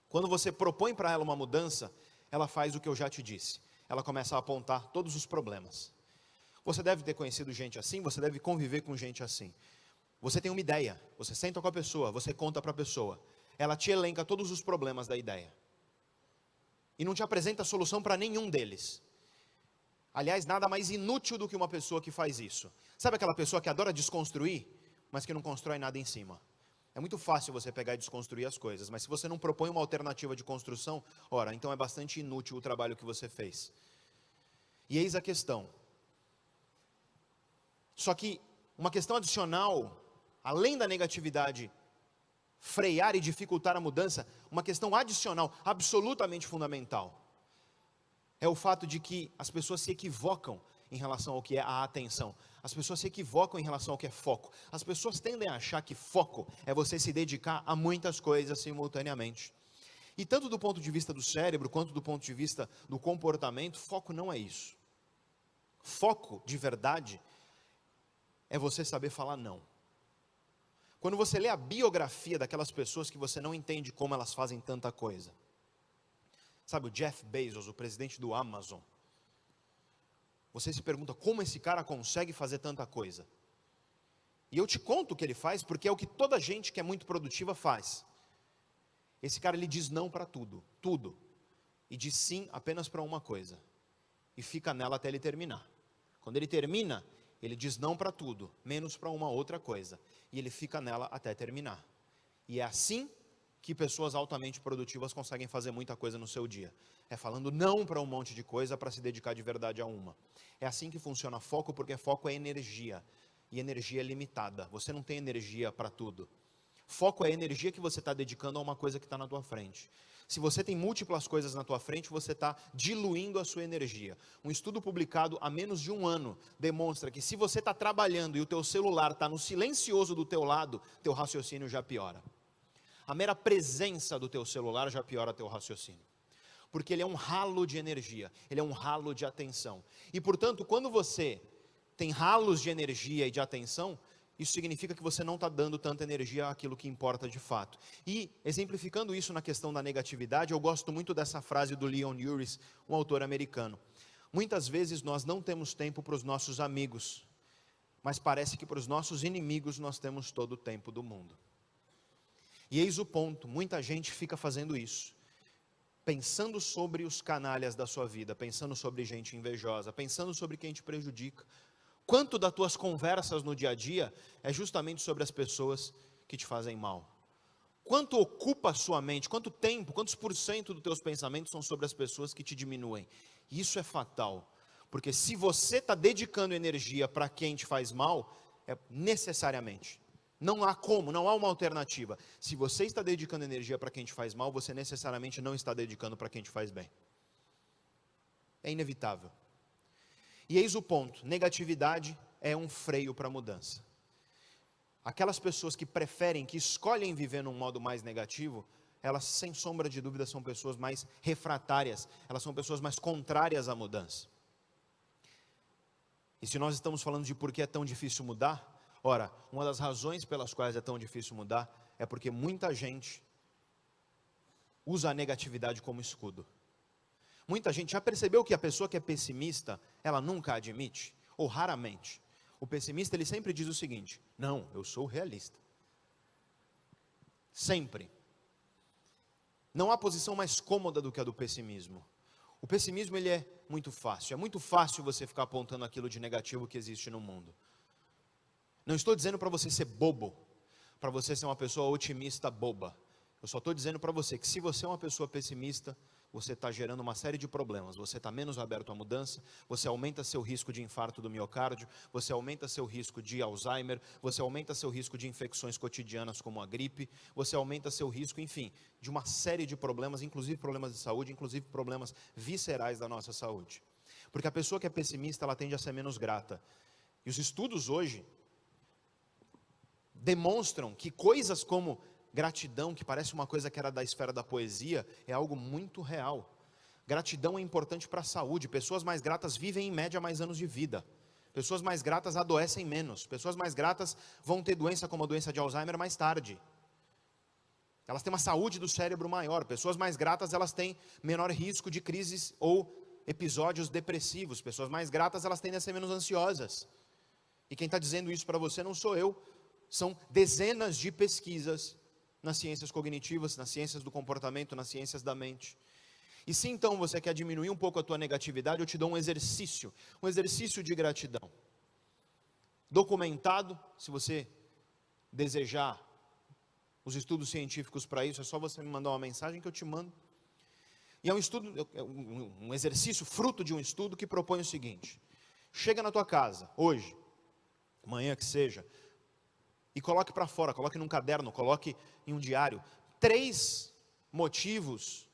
quando você propõe para ela uma mudança, ela faz o que eu já te disse. Ela começa a apontar todos os problemas. Você deve ter conhecido gente assim, você deve conviver com gente assim. Você tem uma ideia, você senta com a pessoa, você conta para a pessoa. Ela te elenca todos os problemas da ideia. E não te apresenta solução para nenhum deles. Aliás, nada mais inútil do que uma pessoa que faz isso. Sabe aquela pessoa que adora desconstruir, mas que não constrói nada em cima? É muito fácil você pegar e desconstruir as coisas, mas se você não propõe uma alternativa de construção, ora, então é bastante inútil o trabalho que você fez. E eis a questão. Só que uma questão adicional, além da negatividade frear e dificultar a mudança, uma questão adicional, absolutamente fundamental, é o fato de que as pessoas se equivocam em relação ao que é a atenção. As pessoas se equivocam em relação ao que é foco. As pessoas tendem a achar que foco é você se dedicar a muitas coisas simultaneamente. E tanto do ponto de vista do cérebro, quanto do ponto de vista do comportamento, foco não é isso. Foco, de verdade, é você saber falar não. Quando você lê a biografia daquelas pessoas que você não entende como elas fazem tanta coisa. Sabe, o Jeff Bezos, o presidente do Amazon. Você se pergunta como esse cara consegue fazer tanta coisa. E eu te conto o que ele faz, porque é o que toda gente que é muito produtiva faz. Esse cara, ele diz não para tudo, tudo. E diz sim apenas para uma coisa. E fica nela até ele terminar. Quando ele termina, ele diz não para tudo, menos para uma outra coisa. E ele fica nela até terminar. E é assim que pessoas altamente produtivas conseguem fazer muita coisa no seu dia. É falando não para um monte de coisa para se dedicar de verdade a uma. É assim que funciona foco, porque foco é energia. E energia é limitada. Você não tem energia para tudo. Foco é a energia que você está dedicando a uma coisa que está na tua frente. Se você tem múltiplas coisas na tua frente, você está diluindo a sua energia. Um estudo publicado há menos de um ano demonstra que se você está trabalhando e o teu celular está no silencioso do teu lado, teu raciocínio já piora. A mera presença do teu celular já piora teu raciocínio. Porque ele é um ralo de energia, ele é um ralo de atenção. E portanto, quando você tem ralos de energia e de atenção, isso significa que você não está dando tanta energia àquilo que importa de fato. E, exemplificando isso na questão da negatividade, eu gosto muito dessa frase do Leon Uris, um autor americano. Muitas vezes nós não temos tempo para os nossos amigos, mas parece que para os nossos inimigos nós temos todo o tempo do mundo. E eis o ponto, muita gente fica fazendo isso, pensando sobre os canalhas da sua vida, pensando sobre gente invejosa, pensando sobre quem te prejudica. Quanto das tuas conversas no dia a dia é justamente sobre as pessoas que te fazem mal? Quanto ocupa a sua mente? Quanto tempo, quantos % dos teus pensamentos são sobre as pessoas que te diminuem? Isso é fatal, porque se você está dedicando energia para quem te faz mal, é necessariamente Não há como, não há uma alternativa. Se você está dedicando energia para quem te faz mal, você necessariamente não está dedicando para quem te faz bem. É inevitável. E eis o ponto: negatividade é um freio para a mudança. Aquelas pessoas que preferem, que escolhem viver num modo mais negativo, elas, sem sombra de dúvida, são pessoas mais refratárias, elas são pessoas mais contrárias à mudança. E se nós estamos falando de por que é tão difícil mudar, ora, uma das razões pelas quais é tão difícil mudar, é porque muita gente usa a negatividade como escudo. Muita gente já percebeu que a pessoa que é pessimista, ela nunca admite, ou raramente. O pessimista, ele sempre diz o seguinte: não, eu sou realista. Sempre. Não há posição mais cômoda do que a do pessimismo. O pessimismo, ele é muito fácil você ficar apontando aquilo de negativo que existe no mundo. Não estou dizendo para você ser bobo, para você ser uma pessoa otimista boba. Eu só estou dizendo para você que se você é uma pessoa pessimista, você está gerando uma série de problemas. Você está menos aberto à mudança, você aumenta seu risco de infarto do miocárdio, você aumenta seu risco de Alzheimer, você aumenta seu risco de infecções cotidianas como a gripe, você aumenta seu risco, enfim, de uma série de problemas, inclusive problemas de saúde, inclusive problemas viscerais da nossa saúde. Porque a pessoa que é pessimista, ela tende a ser menos grata. E os estudos hoje demonstram que coisas como gratidão, que parece uma coisa que era da esfera da poesia, é algo muito real. Gratidão é importante para a saúde. Pessoas mais gratas vivem em média mais anos de vida. Pessoas mais gratas adoecem menos. Pessoas mais gratas vão ter doença como a doença de Alzheimer mais tarde. Elas têm uma saúde do cérebro maior. Pessoas mais gratas, elas têm menor risco de crises ou episódios depressivos. Pessoas mais gratas, elas tendem a ser menos ansiosas. E quem está dizendo isso para você não sou eu. São dezenas de pesquisas nas ciências cognitivas, nas ciências do comportamento, nas ciências da mente. E se então você quer diminuir um pouco a tua negatividade, eu te dou um exercício de gratidão. Documentado, se você desejar os estudos científicos para isso, é só você me mandar uma mensagem que eu te mando. E é um estudo, um exercício fruto de um estudo que propõe o seguinte: chega na tua casa, hoje, amanhã que seja, e coloque para fora, coloque num caderno, coloque em um diário, 3 motivos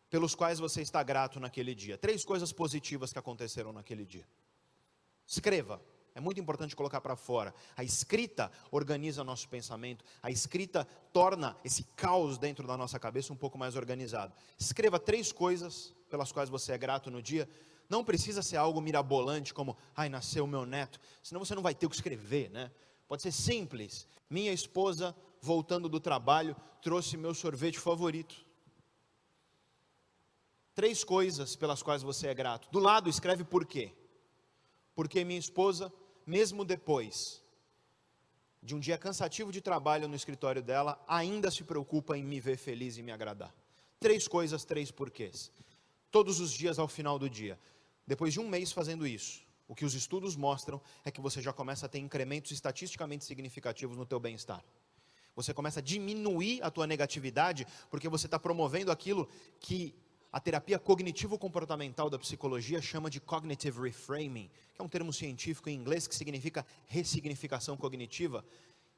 pelos quais você está grato naquele dia. 3 coisas positivas que aconteceram naquele dia. Escreva, é muito importante colocar para fora. A escrita organiza nosso pensamento, a escrita torna esse caos dentro da nossa cabeça um pouco mais organizado. Escreva 3 coisas pelas quais você é grato no dia. Não precisa ser algo mirabolante como, ai, nasceu meu neto, senão você não vai ter o que escrever, né? Pode ser simples: minha esposa, voltando do trabalho, trouxe meu sorvete favorito. 3 coisas pelas quais você é grato. Do lado escreve por quê. Porque minha esposa, mesmo depois de um dia cansativo de trabalho no escritório dela, ainda se preocupa em me ver feliz e me agradar. 3 coisas, 3 porquês. Todos os dias ao final do dia. Depois de um mês fazendo isso, o que os estudos mostram é que você já começa a ter incrementos estatisticamente significativos no teu bem-estar. Você começa a diminuir a tua negatividade, porque você está promovendo aquilo que a terapia cognitivo-comportamental da psicologia chama de cognitive reframing, que é um termo científico em inglês que significa ressignificação cognitiva.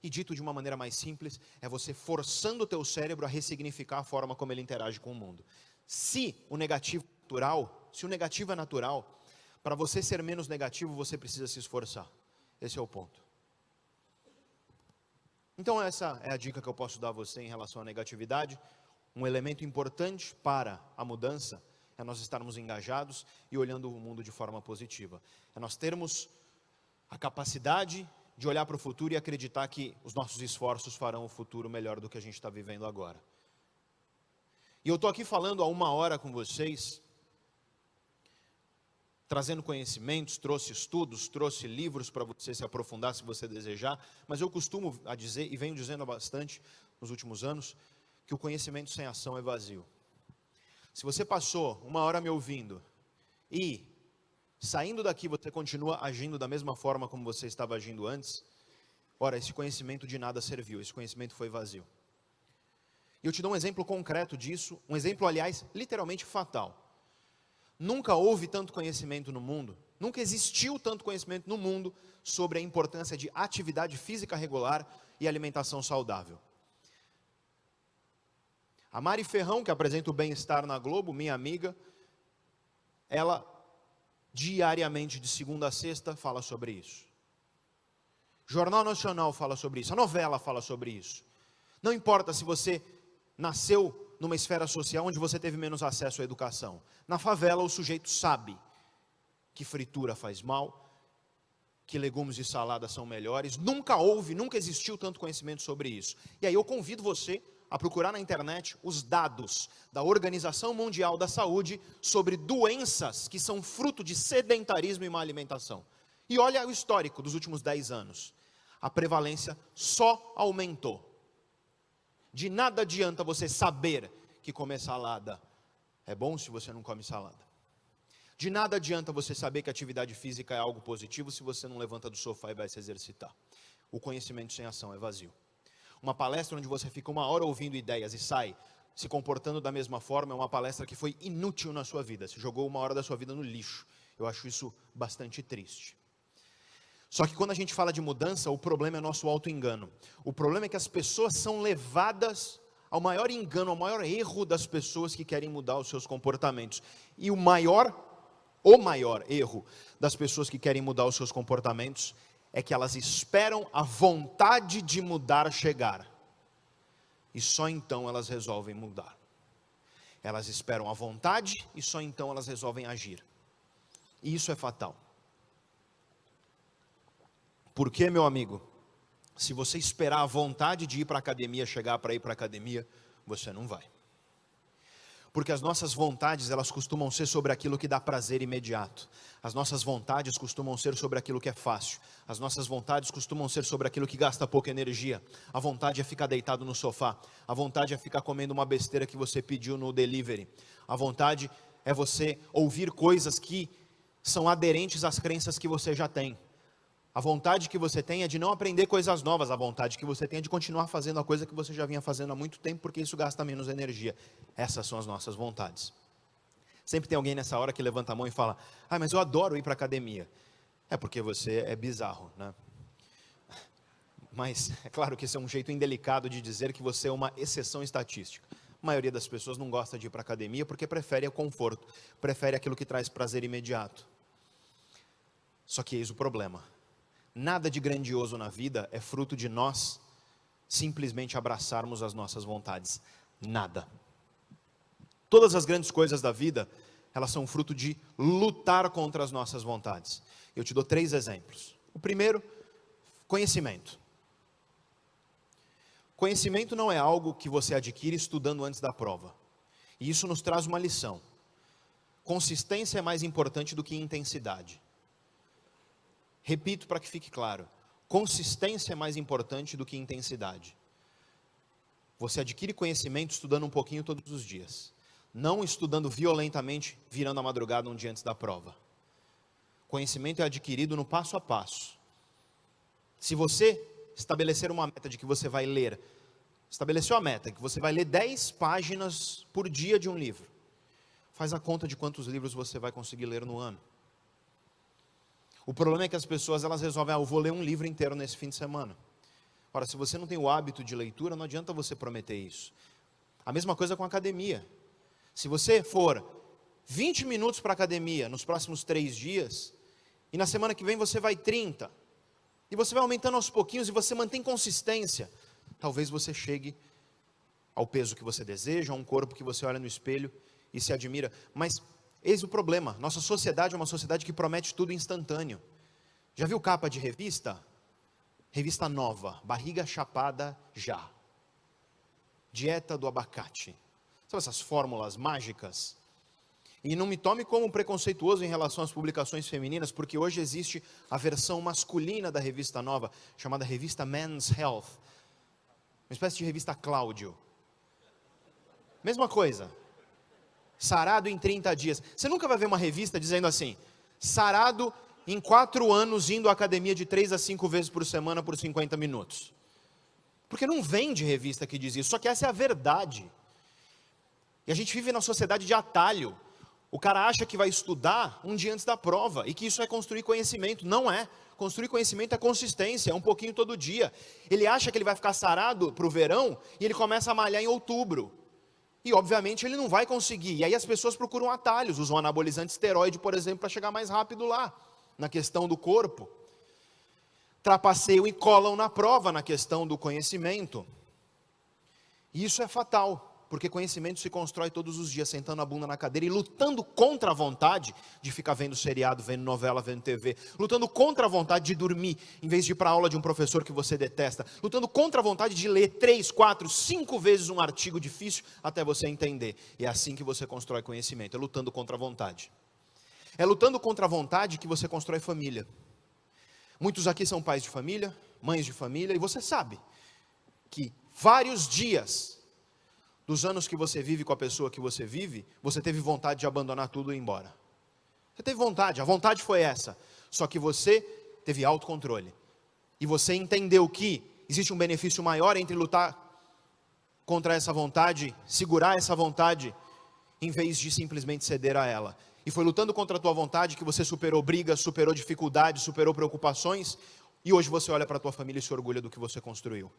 E dito de uma maneira mais simples, é você forçando o teu cérebro a ressignificar a forma como ele interage com o mundo. Se o negativo é natural, para você ser menos negativo, você precisa se esforçar. Esse é o ponto. Então essa é a dica que eu posso dar a você em relação à negatividade. Um elemento importante para a mudança é nós estarmos engajados e olhando o mundo de forma positiva. É nós termos a capacidade de olhar para o futuro e acreditar que os nossos esforços farão o futuro melhor do que a gente está vivendo agora. E eu estou aqui falando há 1 hora com vocês, trazendo conhecimentos, trouxe estudos, trouxe livros para você se aprofundar se você desejar, mas eu costumo a dizer, e venho dizendo há bastante nos últimos anos, que o conhecimento sem ação é vazio. Se você passou 1 hora me ouvindo e saindo daqui você continua agindo da mesma forma como você estava agindo antes, ora, esse conhecimento de nada serviu, esse conhecimento foi vazio. E eu te dou um exemplo concreto disso, um exemplo, aliás, literalmente fatal. Nunca houve tanto conhecimento no mundo Nunca existiu tanto conhecimento no mundo sobre a importância de atividade física regular e alimentação saudável. A Mari Ferrão, que apresenta o Bem-Estar na Globo, minha amiga, ela diariamente, de segunda a sexta, fala sobre isso. Jornal Nacional fala sobre isso, a novela fala sobre isso. Não importa se você nasceu numa esfera social onde você teve menos acesso à educação. Na favela, o sujeito sabe que fritura faz mal, que legumes e saladas são melhores. Nunca existiu tanto conhecimento sobre isso. E aí eu convido você a procurar na internet os dados da Organização Mundial da Saúde sobre doenças que são fruto de sedentarismo e má alimentação. E olha o histórico dos últimos 10 anos. A prevalência só aumentou. De nada adianta você saber que comer salada é bom se você não come salada. De nada adianta você saber que atividade física é algo positivo se você não levanta do sofá e vai se exercitar. O conhecimento sem ação é vazio. Uma palestra onde você fica 1 hora ouvindo ideias e sai se comportando da mesma forma é uma palestra que foi inútil na sua vida. Você jogou 1 hora da sua vida no lixo. Eu acho isso bastante triste. Só que quando a gente fala de mudança, o problema é nosso auto-engano. O problema é que as pessoas são levadas ao maior engano, ao maior erro das pessoas que querem mudar os seus comportamentos. E o maior erro das pessoas que querem mudar os seus comportamentos é que elas esperam a vontade de mudar chegar. E só então elas resolvem mudar. Elas esperam a vontade e só então elas resolvem agir. E isso é fatal. Porque, meu amigo, se você esperar a vontade de ir para a academia chegar para ir para a academia, você não vai. Porque as nossas vontades, elas costumam ser sobre aquilo que dá prazer imediato. As nossas vontades costumam ser sobre aquilo que é fácil. As nossas vontades costumam ser sobre aquilo que gasta pouca energia. A vontade é ficar deitado no sofá. A vontade é ficar comendo uma besteira que você pediu no delivery. A vontade é você ouvir coisas que são aderentes às crenças que você já tem. A vontade que você tem é de não aprender coisas novas. A vontade que você tem é de continuar fazendo a coisa que você já vinha fazendo há muito tempo, porque isso gasta menos energia. Essas são as nossas vontades. Sempre tem alguém nessa hora que levanta a mão e fala: ah, mas eu adoro ir para a academia. É porque você é bizarro, né? Mas é claro que esse é um jeito indelicado de dizer que você é uma exceção estatística. A maioria das pessoas não gosta de ir para a academia porque prefere o conforto, prefere aquilo que traz prazer imediato. Só que eis o problema. Nada de grandioso na vida é fruto de nós simplesmente abraçarmos as nossas vontades. Nada. Todas as grandes coisas da vida, elas são fruto de lutar contra as nossas vontades. Eu te dou 3 exemplos. O primeiro, conhecimento. Conhecimento não é algo que você adquire estudando antes da prova. E isso nos traz uma lição. Consistência é mais importante do que intensidade. Repito para que fique claro, consistência é mais importante do que intensidade. Você adquire conhecimento estudando um pouquinho todos os dias, não estudando violentamente, virando a madrugada um dia antes da prova. Conhecimento é adquirido no passo a passo. Se você estabelecer uma meta de que você vai ler, estabeleceu a meta que você vai ler 10 páginas por dia de um livro, faz a conta de quantos livros você vai conseguir ler no ano. O problema é que as pessoas, elas resolvem, eu vou ler um livro inteiro nesse fim de semana. Ora, se você não tem o hábito de leitura, não adianta você prometer isso. A mesma coisa com a academia. Se você for 20 minutos para a academia nos próximos 3 dias, e na semana que vem você vai 30, e você vai aumentando aos pouquinhos, e você mantém consistência, talvez você chegue ao peso que você deseja, a um corpo que você olha no espelho e se admira. Mas eis o problema, nossa sociedade é uma sociedade que promete tudo instantâneo. Já viu capa de revista? Revista nova, barriga chapada já. Dieta do abacate. Sabe essas fórmulas mágicas? E não me tome como preconceituoso em relação às publicações femininas, porque hoje existe a versão masculina da revista nova, chamada revista Men's Health. Uma espécie de revista Cláudio. Mesma coisa. Sarado em 30 dias. Você nunca vai ver uma revista dizendo assim: sarado em 4 anos, indo à academia de 3 a 5 vezes por semana por 50 minutos. Porque não vende revista que diz isso, só que essa é a verdade. E a gente vive na sociedade de atalho. O cara acha que vai estudar um dia antes da prova e que isso é construir conhecimento. Não é. Construir conhecimento é consistência, é um pouquinho todo dia. Ele acha que ele vai ficar sarado para o verão e ele começa a malhar em outubro. E obviamente ele não vai conseguir. E aí as pessoas procuram atalhos, usam anabolizante esteroide, por exemplo, para chegar mais rápido lá, na questão do corpo. Trapaceiam e colam na prova na questão do conhecimento. E isso é fatal. Porque conhecimento se constrói todos os dias, sentando a bunda na cadeira e lutando contra a vontade de ficar vendo seriado, vendo novela, vendo TV. Lutando contra a vontade de dormir, em vez de ir para a aula de um professor que você detesta. Lutando contra a vontade de ler 3, 4, 5 vezes um artigo difícil até você entender. E é assim que você constrói conhecimento, é lutando contra a vontade. É lutando contra a vontade que você constrói família. Muitos aqui são pais de família, mães de família, e você sabe que vários dias dos anos que você vive com a pessoa que você vive, você teve vontade de abandonar tudo e ir embora. Você teve vontade, a vontade foi essa. Só que você teve autocontrole. E você entendeu que existe um benefício maior entre lutar contra essa vontade, segurar essa vontade, em vez de simplesmente ceder a ela. E foi lutando contra a tua vontade que você superou brigas, superou dificuldades, superou preocupações, e hoje você olha para a tua família e se orgulha do que você construiu.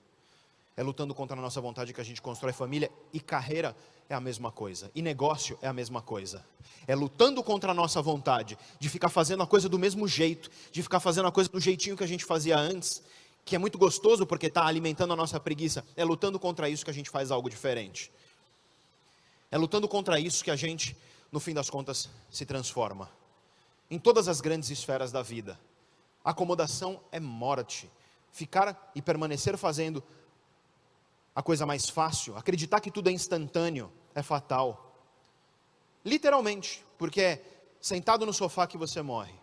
É lutando contra a nossa vontade que a gente constrói família, e carreira é a mesma coisa, e negócio é a mesma coisa. É lutando contra a nossa vontade de ficar fazendo a coisa do mesmo jeito, de ficar fazendo a coisa do jeitinho que a gente fazia antes, que é muito gostoso porque está alimentando a nossa preguiça. É lutando contra isso que a gente faz algo diferente. É lutando contra isso que a gente, no fim das contas, se transforma. Em todas as grandes esferas da vida. Acomodação é morte. Ficar e permanecer fazendo a coisa mais fácil, acreditar que tudo é instantâneo, é fatal. Literalmente, porque é sentado no sofá que você morre.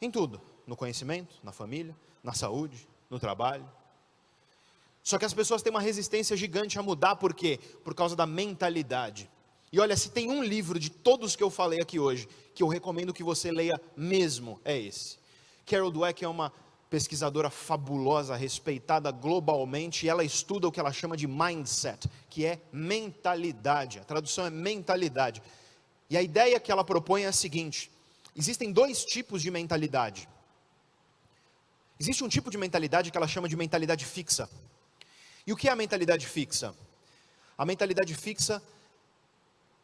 Em tudo, no conhecimento, na família, na saúde, no trabalho. Só que as pessoas têm uma resistência gigante a mudar, por quê? Por causa da mentalidade. E olha, se tem um livro de todos que eu falei aqui hoje, que eu recomendo que você leia mesmo, é esse. Carol Dweck é uma pesquisadora fabulosa, respeitada globalmente, e ela estuda o que ela chama de mindset, que é mentalidade. A tradução é mentalidade. E a ideia que ela propõe é a seguinte: existem dois tipos de mentalidade. Existe um tipo de mentalidade que ela chama de mentalidade fixa. E o que é a mentalidade fixa? A mentalidade fixa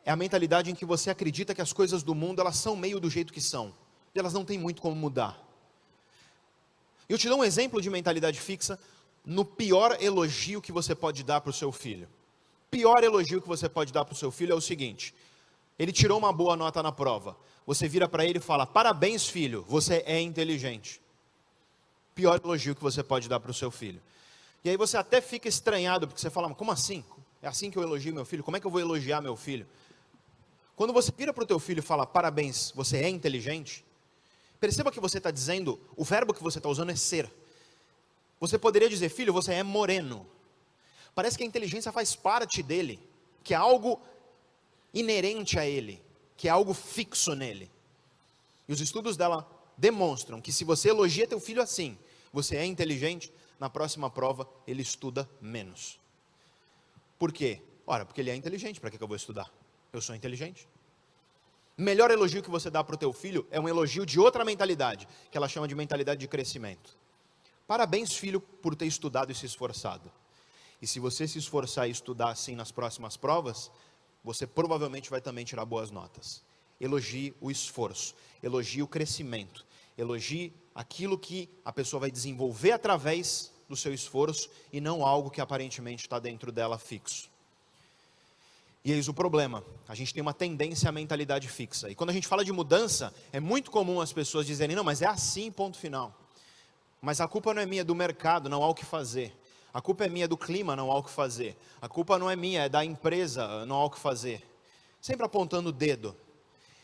é a mentalidade em que você acredita que as coisas do mundo, elas são meio do jeito que são, e elas não têm muito como mudar. Eu te dou um exemplo de mentalidade fixa no pior elogio que você pode dar para o seu filho. Pior elogio que você pode dar para o seu filho é o seguinte: ele tirou uma boa nota na prova. Você vira para ele e fala: parabéns, filho, você é inteligente. Pior elogio que você pode dar para o seu filho. E aí você até fica estranhado, porque você fala: mas como assim? É assim que eu elogio meu filho? Como é que eu vou elogiar meu filho? Quando você vira para o teu filho e fala: parabéns, você é inteligente, perceba que você está dizendo, o verbo que você está usando é ser. Você poderia dizer: filho, você é moreno. Parece que a inteligência faz parte dele, que é algo inerente a ele, que é algo fixo nele. E os estudos dela demonstram que se você elogia teu filho assim, você é inteligente, na próxima prova ele estuda menos. Por quê? Ora, porque ele é inteligente, para que eu vou estudar? Eu sou inteligente. O melhor elogio que você dá para o teu filho é um elogio de outra mentalidade, que ela chama de mentalidade de crescimento. Parabéns, filho, por ter estudado e se esforçado. E se você se esforçar e estudar assim nas próximas provas, você provavelmente vai também tirar boas notas. Elogie o esforço, elogie o crescimento, elogie aquilo que a pessoa vai desenvolver através do seu esforço e não algo que aparentemente está dentro dela fixo. E eis o problema, a gente tem uma tendência à mentalidade fixa. E quando a gente fala de mudança, é muito comum as pessoas dizerem: não, mas é assim, ponto final. Mas a culpa não é minha, é do mercado, não há o que fazer. A culpa é minha, é do clima, não há o que fazer. A culpa não é minha, é da empresa, não há o que fazer. Sempre apontando o dedo.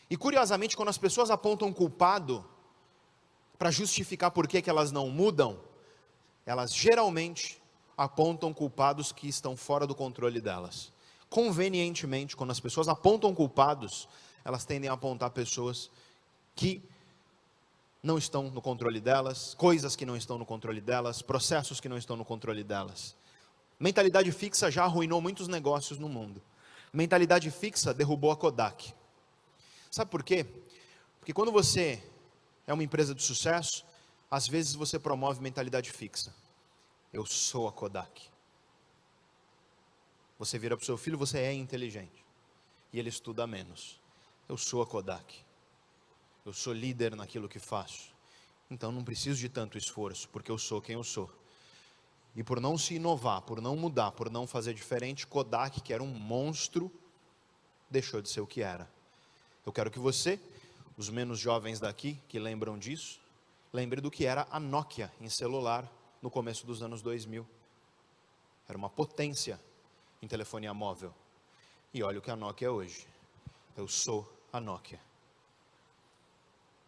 E curiosamente, quando as pessoas apontam o culpado para justificar por que elas não mudam, elas geralmente apontam culpados que estão fora do controle delas. Convenientemente, quando as pessoas apontam culpados, elas tendem a apontar pessoas que não estão no controle delas, coisas que não estão no controle delas, processos que não estão no controle delas. Mentalidade fixa já arruinou muitos negócios no mundo. Mentalidade fixa derrubou a Kodak. Sabe por quê? Porque quando você é uma empresa de sucesso, às vezes você promove mentalidade fixa. Eu sou a Kodak. Você vira para o seu filho, você é inteligente. E ele estuda menos. Eu sou a Kodak. Eu sou líder naquilo que faço. Então não preciso de tanto esforço, porque eu sou quem eu sou. E por não se inovar, por não mudar, por não fazer diferente, Kodak, que era um monstro, deixou de ser o que era. Eu quero que você, os menos jovens daqui, que lembram disso, lembre do que era a Nokia em celular no começo dos anos 2000. Era uma potência em telefonia móvel. E olha o que a Nokia é hoje. Eu sou a Nokia.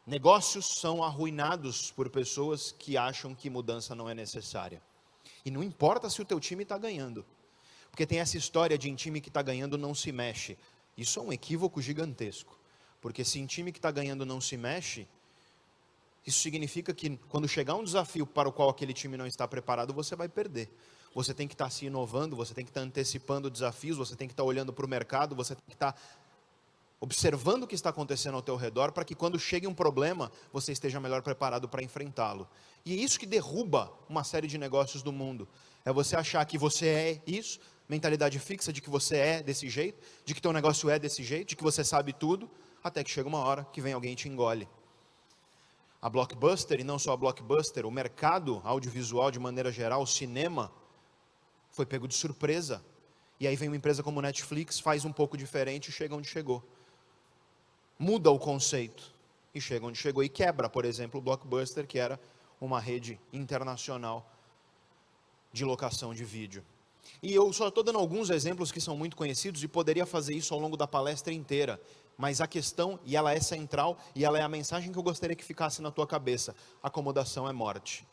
Negócios são arruinados por pessoas que acham que mudança não é necessária. E não importa se o teu time está ganhando. Porque tem essa história de em time que está ganhando não se mexe. Isso é um equívoco gigantesco. Porque se em time que está ganhando não se mexe, isso significa que quando chegar um desafio para o qual aquele time não está preparado, você vai perder. Você tem que estar se inovando, você tem que estar antecipando desafios, você tem que estar olhando para o mercado, você tem que estar observando o que está acontecendo ao teu redor, para que quando chegue um problema, você esteja melhor preparado para enfrentá-lo. E é isso que derruba uma série de negócios do mundo. É você achar que você é isso, mentalidade fixa de que você é desse jeito, de que teu negócio é desse jeito, de que você sabe tudo, até que chega uma hora que vem alguém e te engole. A Blockbuster, e não só a Blockbuster, o mercado audiovisual de maneira geral, o cinema, foi pego de surpresa. E aí vem uma empresa como Netflix, faz um pouco diferente e chega onde chegou. Muda o conceito e chega onde chegou. E quebra, por exemplo, o Blockbuster, que era uma rede internacional de locação de vídeo. E eu só estou dando alguns exemplos que são muito conhecidos e poderia fazer isso ao longo da palestra inteira. Mas a questão, e ela é central, e ela é a mensagem que eu gostaria que ficasse na tua cabeça: acomodação é morte.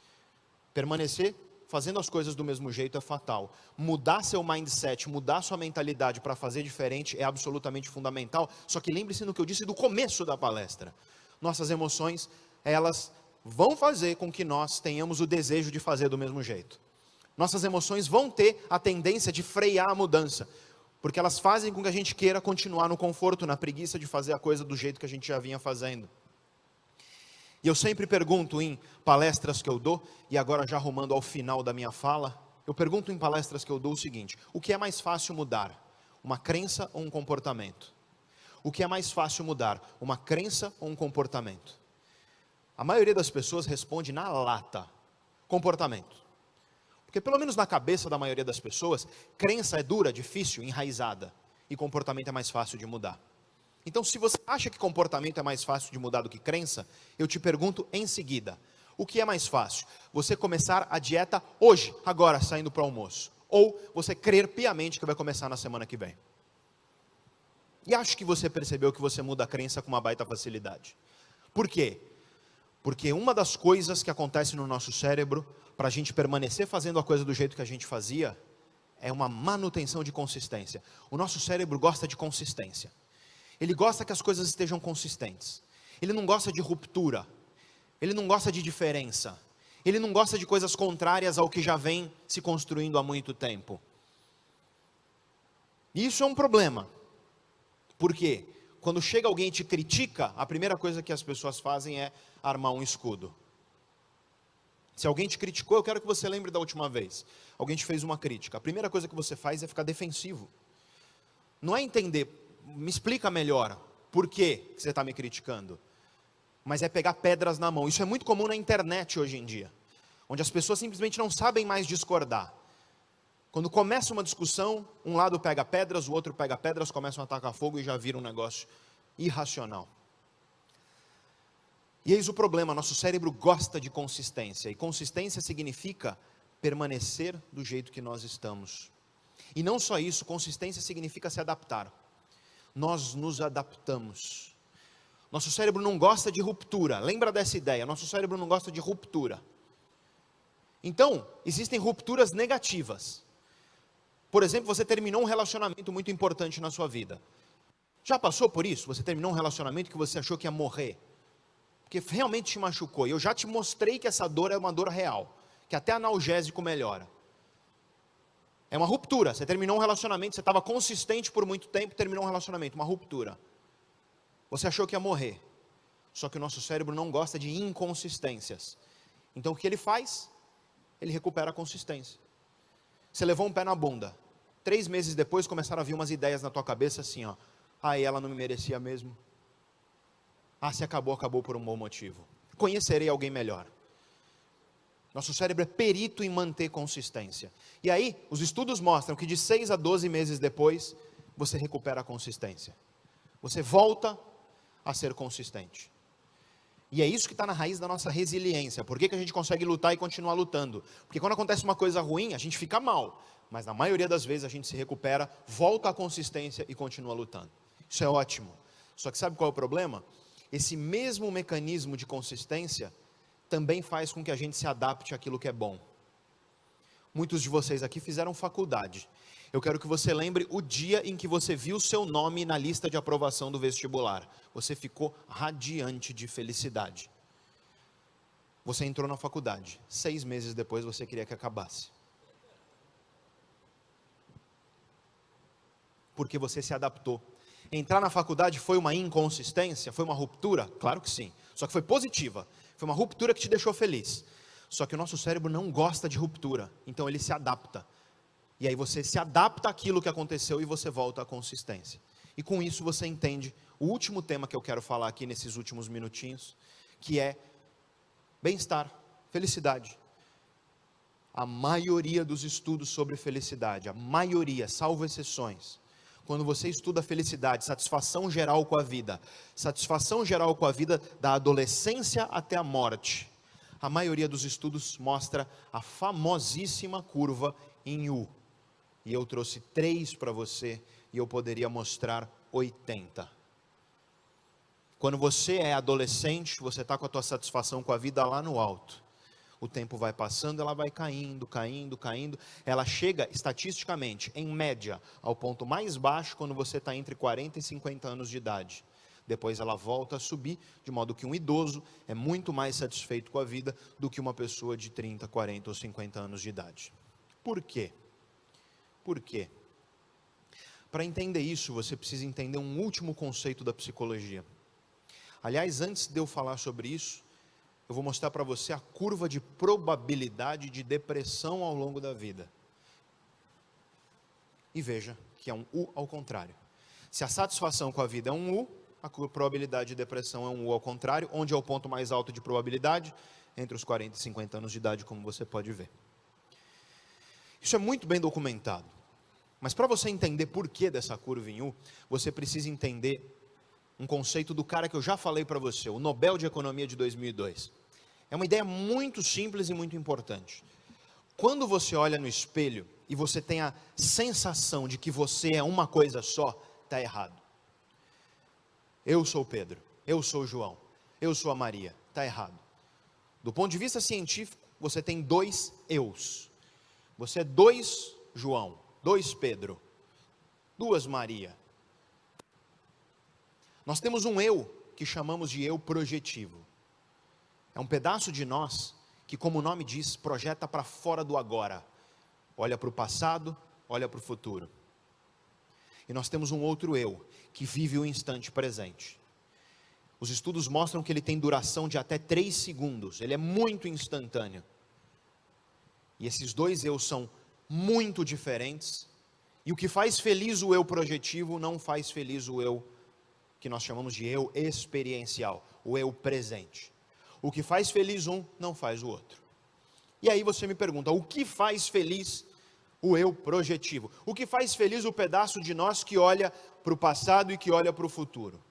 Permanecer fazendo as coisas do mesmo jeito é fatal. Mudar seu mindset, mudar sua mentalidade para fazer diferente é absolutamente fundamental. Só que lembre-se no que eu disse do começo da palestra. Nossas emoções, elas vão fazer com que nós tenhamos o desejo de fazer do mesmo jeito. Nossas emoções vão ter a tendência de frear a mudança, porque elas fazem com que a gente queira continuar no conforto, na preguiça de fazer a coisa do jeito que a gente já vinha fazendo. E eu sempre pergunto em palestras que eu dou, e agora já arrumando ao final da minha fala, eu pergunto em palestras que eu dou o seguinte: o que é mais fácil mudar? Uma crença ou um comportamento? O que é mais fácil mudar? Uma crença ou um comportamento? A maioria das pessoas responde na lata: comportamento. Porque pelo menos na cabeça da maioria das pessoas, crença é dura, difícil, enraizada, e comportamento é mais fácil de mudar. Então, se você acha que comportamento é mais fácil de mudar do que crença, eu te pergunto em seguida: o que é mais fácil? Você começar a dieta hoje, agora, saindo para o almoço? Ou você crer piamente que vai começar na semana que vem? E acho que você percebeu que você muda a crença com uma baita facilidade. Por quê? Porque uma das coisas que acontece no nosso cérebro, para a gente permanecer fazendo a coisa do jeito que a gente fazia, é uma manutenção de consistência. O nosso cérebro gosta de consistência. Ele gosta que as coisas estejam consistentes. Ele não gosta de ruptura. Ele não gosta de diferença. Ele não gosta de coisas contrárias ao que já vem se construindo há muito tempo. E isso é um problema. Por quê? Quando chega alguém e te critica, a primeira coisa que as pessoas fazem é armar um escudo. Se alguém te criticou, eu quero que você lembre da última vez. Alguém te fez uma crítica. A primeira coisa que você faz é ficar defensivo. Não é entender, me explica melhor por que você está me criticando. Mas é pegar pedras na mão. Isso é muito comum na internet hoje em dia, onde as pessoas simplesmente não sabem mais discordar. Quando começa uma discussão, um lado pega pedras, o outro pega pedras, começam a atacar fogo e já vira um negócio irracional. E eis o problema: nosso cérebro gosta de consistência, e consistência significa permanecer do jeito que nós estamos. E não só isso, consistência significa se adaptar. Nós nos adaptamos. Nosso cérebro não gosta de ruptura. Lembra dessa ideia? Nosso cérebro não gosta de ruptura. Então, existem rupturas negativas. Por exemplo, você terminou um relacionamento muito importante na sua vida. Já passou por isso? Você terminou um relacionamento que você achou que ia morrer, porque realmente te machucou. E eu já te mostrei que essa dor é uma dor real, que até analgésico melhora. É uma ruptura. Você terminou um relacionamento, você estava consistente por muito tempo, terminou um relacionamento, uma ruptura. Você achou que ia morrer. Só que o nosso cérebro não gosta de inconsistências. Então o que ele faz? Ele recupera a consistência. Você levou um pé na bunda. 3 meses depois começaram a vir umas ideias na tua cabeça assim, ó. Ela não me merecia mesmo. Se acabou por um bom motivo. Conhecerei alguém melhor. Nosso cérebro é perito em manter consistência. E aí, os estudos mostram que de 6 a 12 meses depois, você recupera a consistência. Você volta a ser consistente. E é isso que está na raiz da nossa resiliência. Por que a gente consegue lutar e continuar lutando? Porque quando acontece uma coisa ruim, a gente fica mal. Mas na maioria das vezes a gente se recupera, volta à consistência e continua lutando. Isso é ótimo. Só que sabe qual é o problema? Esse mesmo mecanismo de consistência também faz com que a gente se adapte àquilo que é bom. Muitos de vocês aqui fizeram faculdade. Eu quero que você lembre o dia em que você viu seu nome na lista de aprovação do vestibular. Você ficou radiante de felicidade. Você entrou na faculdade. 6 meses depois você queria que acabasse. Porque você se adaptou. Entrar na faculdade foi uma inconsistência? Foi uma ruptura? Claro que sim. Só que foi positiva. Foi uma ruptura que te deixou feliz. Só que o nosso cérebro não gosta de ruptura. Então ele se adapta. E aí você se adapta àquilo que aconteceu e você volta à consistência. E com isso você entende o último tema que eu quero falar aqui nesses últimos minutinhos, que é bem-estar, felicidade. A maioria dos estudos sobre felicidade, a maioria, salvo exceções, quando você estuda felicidade, satisfação geral com a vida da adolescência até a morte, a maioria dos estudos mostra a famosíssima curva em U. E eu trouxe 3 para você, e eu poderia mostrar 80. Quando você é adolescente, você está com a tua satisfação com a vida lá no alto. O tempo vai passando, ela vai caindo. Ela chega, estatisticamente, em média, ao ponto mais baixo quando você está entre 40 e 50 anos de idade. Depois ela volta a subir, de modo que um idoso é muito mais satisfeito com a vida do que uma pessoa de 30, 40 ou 50 anos de idade. Por quê? Por quê? Para entender isso, você precisa entender um último conceito da psicologia. Aliás, antes de eu falar sobre isso, eu vou mostrar para você a curva de probabilidade de depressão ao longo da vida. E veja que é um U ao contrário. Se a satisfação com a vida é um U, a probabilidade de depressão é um U ao contrário, onde é o ponto mais alto de probabilidade? Entre os 40 e 50 anos de idade, como você pode ver. Isso é muito bem documentado. Mas para você entender por que dessa curva em U, você precisa entender um conceito do cara que eu já falei para você, o Nobel de Economia de 2002. É uma ideia muito simples e muito importante. Quando você olha no espelho e você tem a sensação de que você é uma coisa só, está errado. Eu sou o Pedro, eu sou o João, eu sou a Maria, está errado. Do ponto de vista científico, você tem 2 eus. Você é 2 João, 2 Pedro, 2 Maria. Nós temos um eu que chamamos de eu projetivo. É um pedaço de nós que, como o nome diz, projeta para fora do agora. Olha para o passado, olha para o futuro. E nós temos um outro eu que vive o instante presente. Os estudos mostram que ele tem duração de até 3 segundos. Ele é muito instantâneo. E esses 2 eu são muito diferentes. E o que faz feliz o eu projetivo não faz feliz o eu que nós chamamos de eu experiencial, o eu presente. O que faz feliz um, não faz o outro. E aí você me pergunta, o que faz feliz o eu projetivo? O que faz feliz o pedaço de nós que olha para o passado e que olha para o futuro?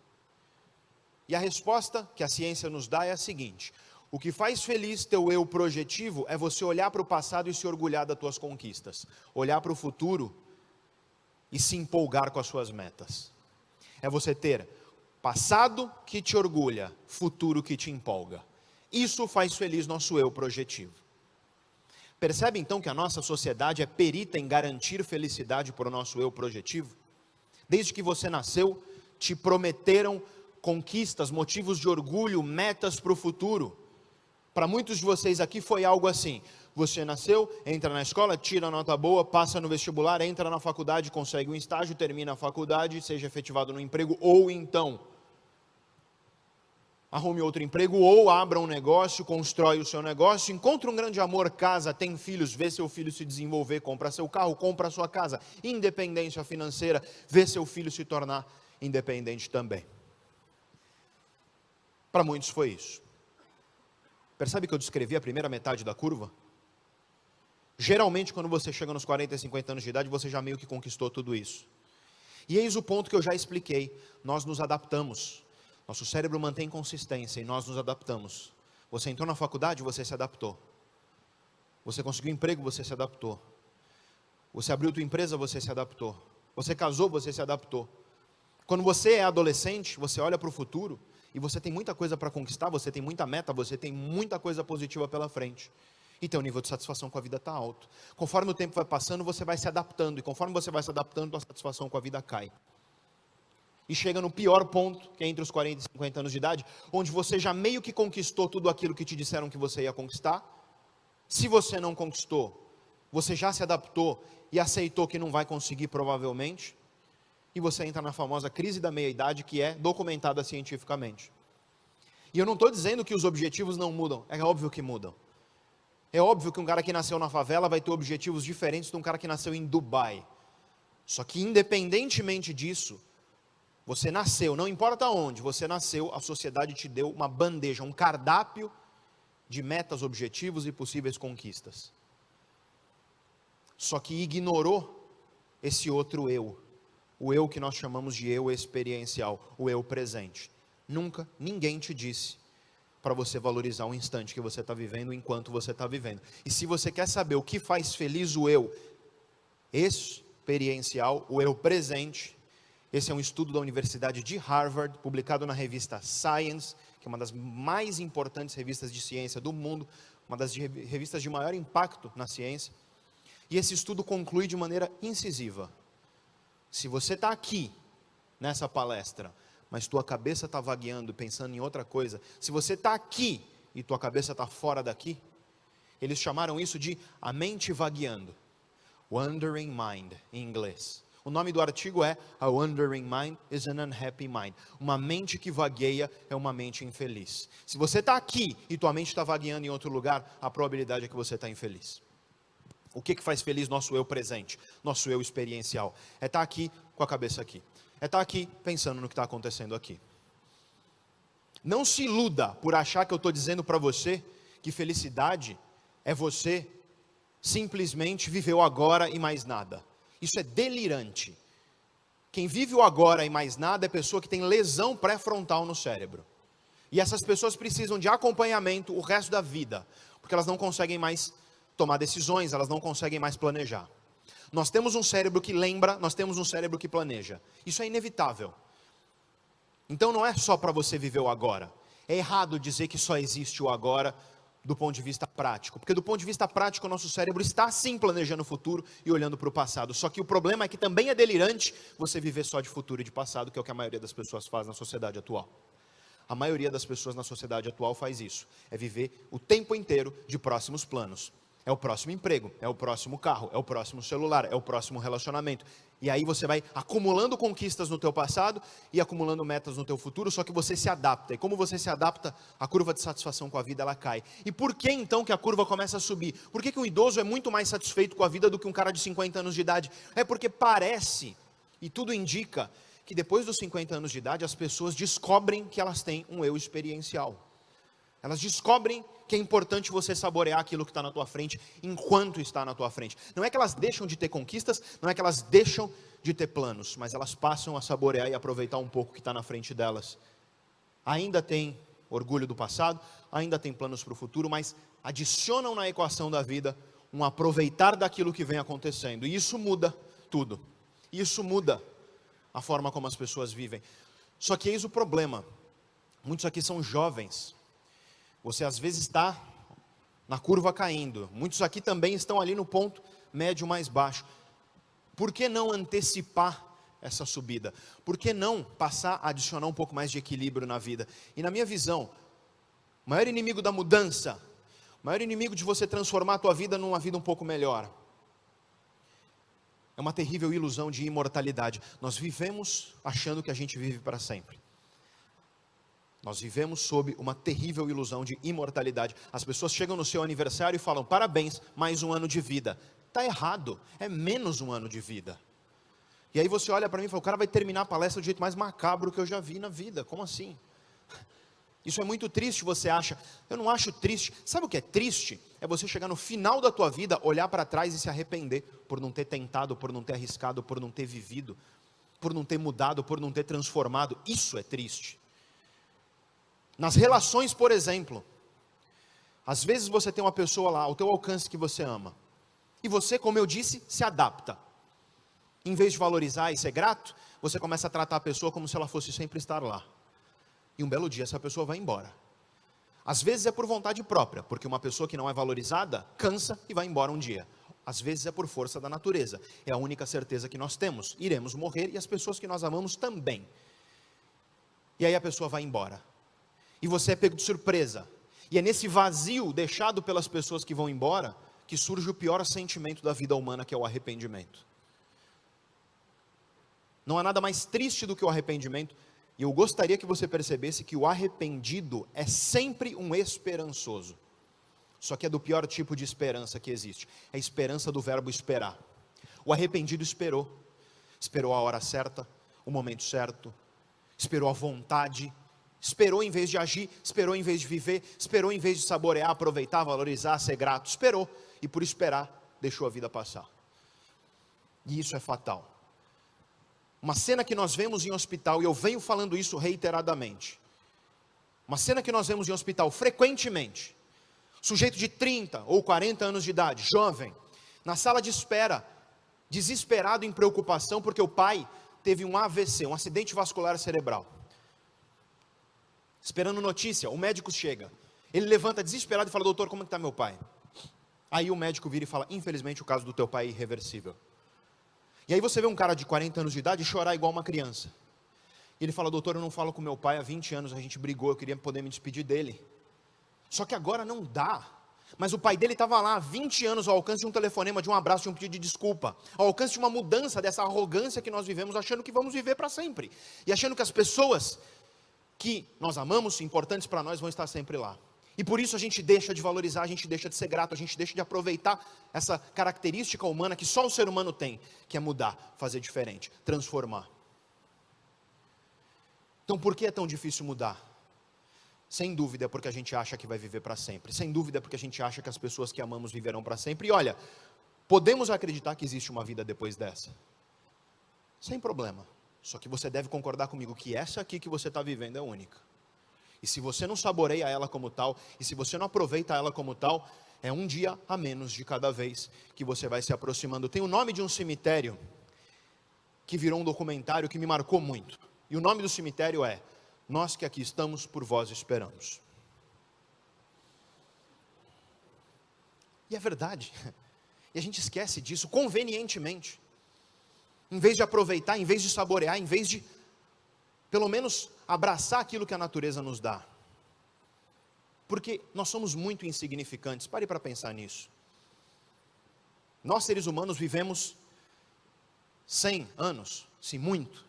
E a resposta que a ciência nos dá é a seguinte: o que faz feliz teu eu projetivo é você olhar para o passado e se orgulhar das tuas conquistas, olhar para o futuro e se empolgar com as suas metas. É você ter passado que te orgulha, futuro que te empolga. Isso faz feliz nosso eu projetivo. Percebe então que a nossa sociedade é perita em garantir felicidade para o nosso eu projetivo? Desde que você nasceu, te prometeram conquistas, motivos de orgulho, metas para o futuro. Para muitos de vocês aqui foi algo assim: você nasceu, entra na escola, tira nota boa, passa no vestibular, entra na faculdade, consegue um estágio, termina a faculdade, seja efetivado no emprego, ou então arrume outro emprego, ou abra um negócio, constrói o seu negócio, encontra um grande amor, casa, tem filhos, vê seu filho se desenvolver, compra seu carro, compra sua casa, independência financeira, vê seu filho se tornar independente também. Para muitos foi isso. Percebe que eu descrevi a primeira metade da curva? Geralmente, quando você chega nos 40 e 50 anos de idade, você já meio que conquistou tudo isso. E eis o ponto que eu já expliquei, nós nos adaptamos. Nosso cérebro mantém consistência e nós nos adaptamos. Você entrou na faculdade, você se adaptou. Você conseguiu emprego, você se adaptou. Você abriu tua empresa, você se adaptou. Você casou, você se adaptou. Quando você é adolescente, você olha para o futuro e você tem muita coisa para conquistar, você tem muita meta, você tem muita coisa positiva pela frente. E teu nível de satisfação com a vida está alto. Conforme o tempo vai passando, você vai se adaptando. E conforme você vai se adaptando, a satisfação com a vida cai. E chega no pior ponto, que é entre os 40 e 50 anos de idade, onde você já meio que conquistou tudo aquilo que te disseram que você ia conquistar. Se você não conquistou, você já se adaptou e aceitou que não vai conseguir provavelmente. E você entra na famosa crise da meia-idade, que é documentada cientificamente. E eu não estou dizendo que os objetivos não mudam, é óbvio que mudam. É óbvio que um cara que nasceu na favela vai ter objetivos diferentes de um cara que nasceu em Dubai. Só que independentemente disso, você nasceu, não importa onde, você nasceu, a sociedade te deu uma bandeja, um cardápio de metas, objetivos e possíveis conquistas. Só que ignorou esse outro eu, o eu que nós chamamos de eu experiencial, o eu presente. Nunca ninguém te disse para você valorizar o instante que você está vivendo enquanto você está vivendo. E se você quer saber o que faz feliz o eu experiencial, o eu presente, esse é um estudo da Universidade de Harvard, publicado na revista Science, que é uma das mais importantes revistas de ciência do mundo, uma das revistas de maior impacto na ciência. E esse estudo conclui de maneira incisiva. Se você está aqui, nessa palestra, mas tua cabeça está vagueando, pensando em outra coisa, se você está aqui e tua cabeça está fora daqui, eles chamaram isso de a mente vagueando, wandering mind, em inglês. O nome do artigo é A Wandering Mind is an Unhappy Mind. Uma mente que vagueia é uma mente infeliz. Se você está aqui e tua mente está vagueando em outro lugar, a probabilidade é que você está infeliz. O que faz feliz nosso eu presente, nosso eu experiencial? É estar aqui com a cabeça aqui. É estar aqui pensando no que está acontecendo aqui. Não se iluda por achar que eu estou dizendo para você que felicidade é você simplesmente viver o agora e mais nada. Isso é delirante. Quem vive o agora e mais nada é pessoa que tem lesão pré-frontal no cérebro. E essas pessoas precisam de acompanhamento o resto da vida, porque elas não conseguem mais tomar decisões, elas não conseguem mais planejar. Nós temos um cérebro que lembra, nós temos um cérebro que planeja. Isso é inevitável. Então não é só para você viver o agora. É errado dizer que só existe o agora do ponto de vista prático. Porque do ponto de vista prático, o nosso cérebro está sim planejando o futuro e olhando para o passado. Só que o problema é que também é delirante você viver só de futuro e de passado, que é o que a maioria das pessoas faz na sociedade atual. A maioria das pessoas na sociedade atual faz isso. É viver o tempo inteiro de próximos planos. É o próximo emprego, é o próximo carro, é o próximo celular, é o próximo relacionamento. E aí você vai acumulando conquistas no teu passado e acumulando metas no teu futuro, só que você se adapta. E como você se adapta, a curva de satisfação com a vida ela cai. E por que então que a curva começa a subir? Por que um idoso é muito mais satisfeito com a vida do que um cara de 50 anos de idade? É porque parece, e tudo indica, que depois dos 50 anos de idade as pessoas descobrem que elas têm um eu experiencial. Elas descobrem que é importante você saborear aquilo que está na tua frente, enquanto está na tua frente. Não é que elas deixam de ter conquistas, não é que elas deixam de ter planos, mas elas passam a saborear e aproveitar um pouco o que está na frente delas. Ainda tem orgulho do passado, ainda tem planos para o futuro, mas adicionam na equação da vida um aproveitar daquilo que vem acontecendo. E isso muda tudo. Isso muda a forma como as pessoas vivem. Só que eis o problema. Muitos aqui são jovens. Você às vezes está na curva caindo. Muitos aqui também estão ali no ponto médio mais baixo. Por que não antecipar essa subida? Por que não passar a adicionar um pouco mais de equilíbrio na vida? E na minha visão, o maior inimigo da mudança, o maior inimigo de você transformar a tua vida numa vida um pouco melhor, é uma terrível ilusão de imortalidade. Nós vivemos achando que a gente vive para sempre. Nós vivemos sob uma terrível ilusão de imortalidade. As pessoas chegam no seu aniversário e falam, parabéns, mais um ano de vida. Está errado, é menos um ano de vida. E aí você olha para mim e fala, o cara vai terminar a palestra do jeito mais macabro que eu já vi na vida. Como assim? Isso é muito triste, você acha? Eu não acho triste. Sabe o que é triste? É você chegar no final da tua vida, olhar para trás e se arrepender por não ter tentado, por não ter arriscado, por não ter vivido, por não ter mudado, por não ter transformado. Isso é triste. Nas relações, por exemplo, às vezes você tem uma pessoa lá, ao teu alcance que você ama, e você, como eu disse, se adapta. Em vez de valorizar e ser grato, você começa a tratar a pessoa como se ela fosse sempre estar lá. E um belo dia essa pessoa vai embora. Às vezes é por vontade própria, porque uma pessoa que não é valorizada, cansa e vai embora um dia. Às vezes é por força da natureza, é a única certeza que nós temos. Iremos morrer e as pessoas que nós amamos também. E aí a pessoa vai embora. E você é pego de surpresa. E é nesse vazio deixado pelas pessoas que vão embora, que surge o pior sentimento da vida humana, que é o arrependimento. Não há nada mais triste do que o arrependimento. E eu gostaria que você percebesse que o arrependido é sempre um esperançoso. Só que é do pior tipo de esperança que existe. É a esperança do verbo esperar. O arrependido esperou. Esperou a hora certa, o momento certo. Esperou a vontade. Esperou em vez de agir, esperou em vez de viver, esperou em vez de saborear, aproveitar, valorizar, ser grato, esperou, e por esperar, deixou a vida passar. E isso é fatal. Uma cena que nós vemos em hospital, e eu venho falando isso reiteradamente, uma cena que nós vemos em hospital frequentemente, sujeito de 30 ou 40 anos de idade, jovem, na sala de espera, desesperado em preocupação, porque o pai teve um AVC, um acidente vascular cerebral. Esperando notícia, o médico chega, ele levanta desesperado e fala, doutor, como é que está meu pai? Aí o médico vira e fala, infelizmente o caso do teu pai é irreversível. E aí você vê um cara de 40 anos de idade chorar igual uma criança. E ele fala, doutor, eu não falo com meu pai há 20 anos, a gente brigou, eu queria poder me despedir dele. Só que agora não dá. Mas o pai dele estava lá há 20 anos ao alcance de um telefonema, de um abraço, de um pedido de desculpa. Ao alcance de uma mudança dessa arrogância que nós vivemos, achando que vamos viver para sempre. E achando que as pessoas que nós amamos, importantes para nós, vão estar sempre lá. E por isso a gente deixa de valorizar, a gente deixa de ser grato, a gente deixa de aproveitar essa característica humana que só o ser humano tem, que é mudar, fazer diferente, transformar. Então por que é tão difícil mudar? Sem dúvida é porque a gente acha que vai viver para sempre. Sem dúvida é porque a gente acha que as pessoas que amamos viverão para sempre. E olha, podemos acreditar que existe uma vida depois dessa? Sem problema. Só que você deve concordar comigo que essa aqui que você está vivendo é única. E se você não saboreia ela como tal, e se você não aproveita ela como tal, é um dia a menos de cada vez que você vai se aproximando. Tem o nome de um cemitério que virou um documentário que me marcou muito. E o nome do cemitério é Nós que aqui estamos, por vós esperamos. E é verdade. E a gente esquece disso convenientemente. Em vez de aproveitar, em vez de saborear, em vez de, pelo menos, abraçar aquilo que a natureza nos dá. Porque nós somos muito insignificantes. Pare para pensar nisso. Nós, seres humanos, vivemos 100 anos, se muito.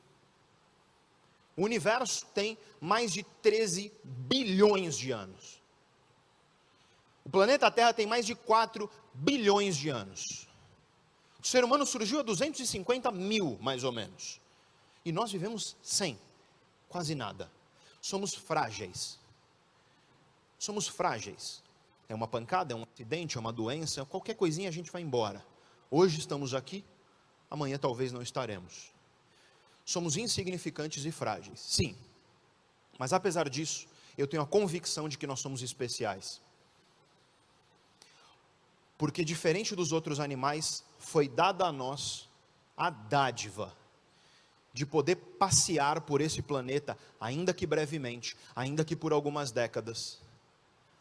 O universo tem mais de 13 bilhões de anos. O planeta Terra tem mais de 4 bilhões de anos. O ser humano surgiu há 250 mil, mais ou menos. E nós vivemos 100, quase nada. Somos frágeis. Somos frágeis. É uma pancada, é um acidente, é uma doença, qualquer coisinha a gente vai embora. Hoje estamos aqui, amanhã talvez não estaremos. Somos insignificantes e frágeis, sim. Mas apesar disso, eu tenho a convicção de que nós somos especiais. Porque diferente dos outros animais, foi dada a nós a dádiva de poder passear por esse planeta, ainda que brevemente, ainda que por algumas décadas,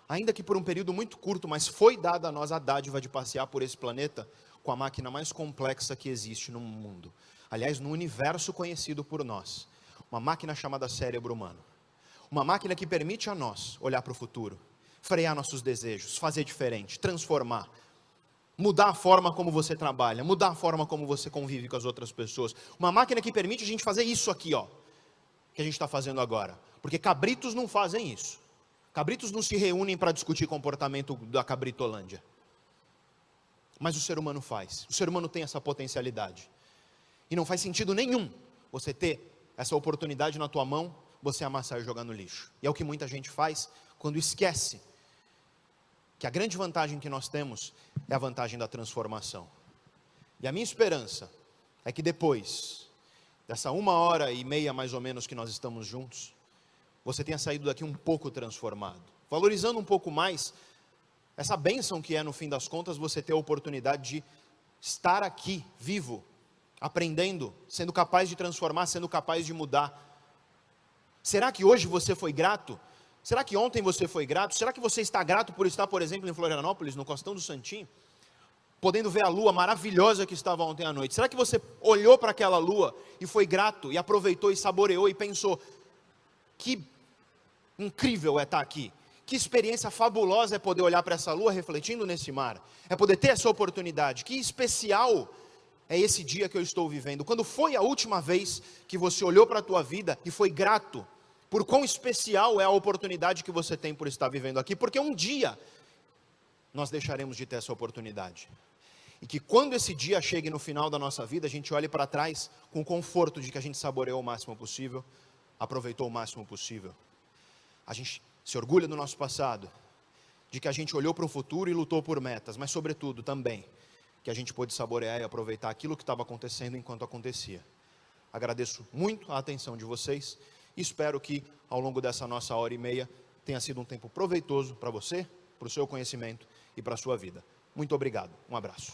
ainda que por um período muito curto, mas foi dada a nós a dádiva de passear por esse planeta com a máquina mais complexa que existe no mundo. Aliás, no universo conhecido por nós. Uma máquina chamada cérebro humano. Uma máquina que permite a nós olhar para o futuro, frear nossos desejos, fazer diferente, transformar. Mudar a forma como você trabalha, mudar a forma como você convive com as outras pessoas. Uma máquina que permite a gente fazer isso aqui, ó, que a gente está fazendo agora. Porque cabritos não fazem isso. Cabritos não se reúnem para discutir comportamento da cabritolândia. Mas o ser humano faz. O ser humano tem essa potencialidade. E não faz sentido nenhum você ter essa oportunidade na tua mão, você amassar e jogar no lixo. E é o que muita gente faz quando esquece que a grande vantagem que nós temos é a vantagem da transformação. E a minha esperança é que depois dessa 1h30 mais ou menos que nós estamos juntos, você tenha saído daqui um pouco transformado, valorizando um pouco mais essa bênção que é, no fim das contas, você ter a oportunidade de estar aqui, vivo, aprendendo, sendo capaz de transformar, sendo capaz de mudar. Será que hoje você foi grato? Será que ontem você foi grato? Será que você está grato por estar, por exemplo, em Florianópolis, no Costão do Santinho, podendo ver a lua maravilhosa que estava ontem à noite? Será que você olhou para aquela lua e foi grato, e aproveitou, e saboreou, e pensou, que incrível é estar aqui, que experiência fabulosa é poder olhar para essa lua refletindo nesse mar, é poder ter essa oportunidade, que especial é esse dia que eu estou vivendo. Quando foi a última vez que você olhou para a tua vida e foi grato por quão especial é a oportunidade que você tem por estar vivendo aqui? Porque um dia nós deixaremos de ter essa oportunidade. E que quando esse dia chegue no final da nossa vida, a gente olhe para trás com o conforto de que a gente saboreou o máximo possível, aproveitou o máximo possível. A gente se orgulha do nosso passado, de que a gente olhou para o futuro e lutou por metas, mas sobretudo também, que a gente pôde saborear e aproveitar aquilo que estava acontecendo enquanto acontecia. Agradeço muito a atenção de vocês, e espero que ao longo dessa nossa 1h30 tenha sido um tempo proveitoso para você, para o seu conhecimento e para a sua vida. Muito obrigado, um abraço.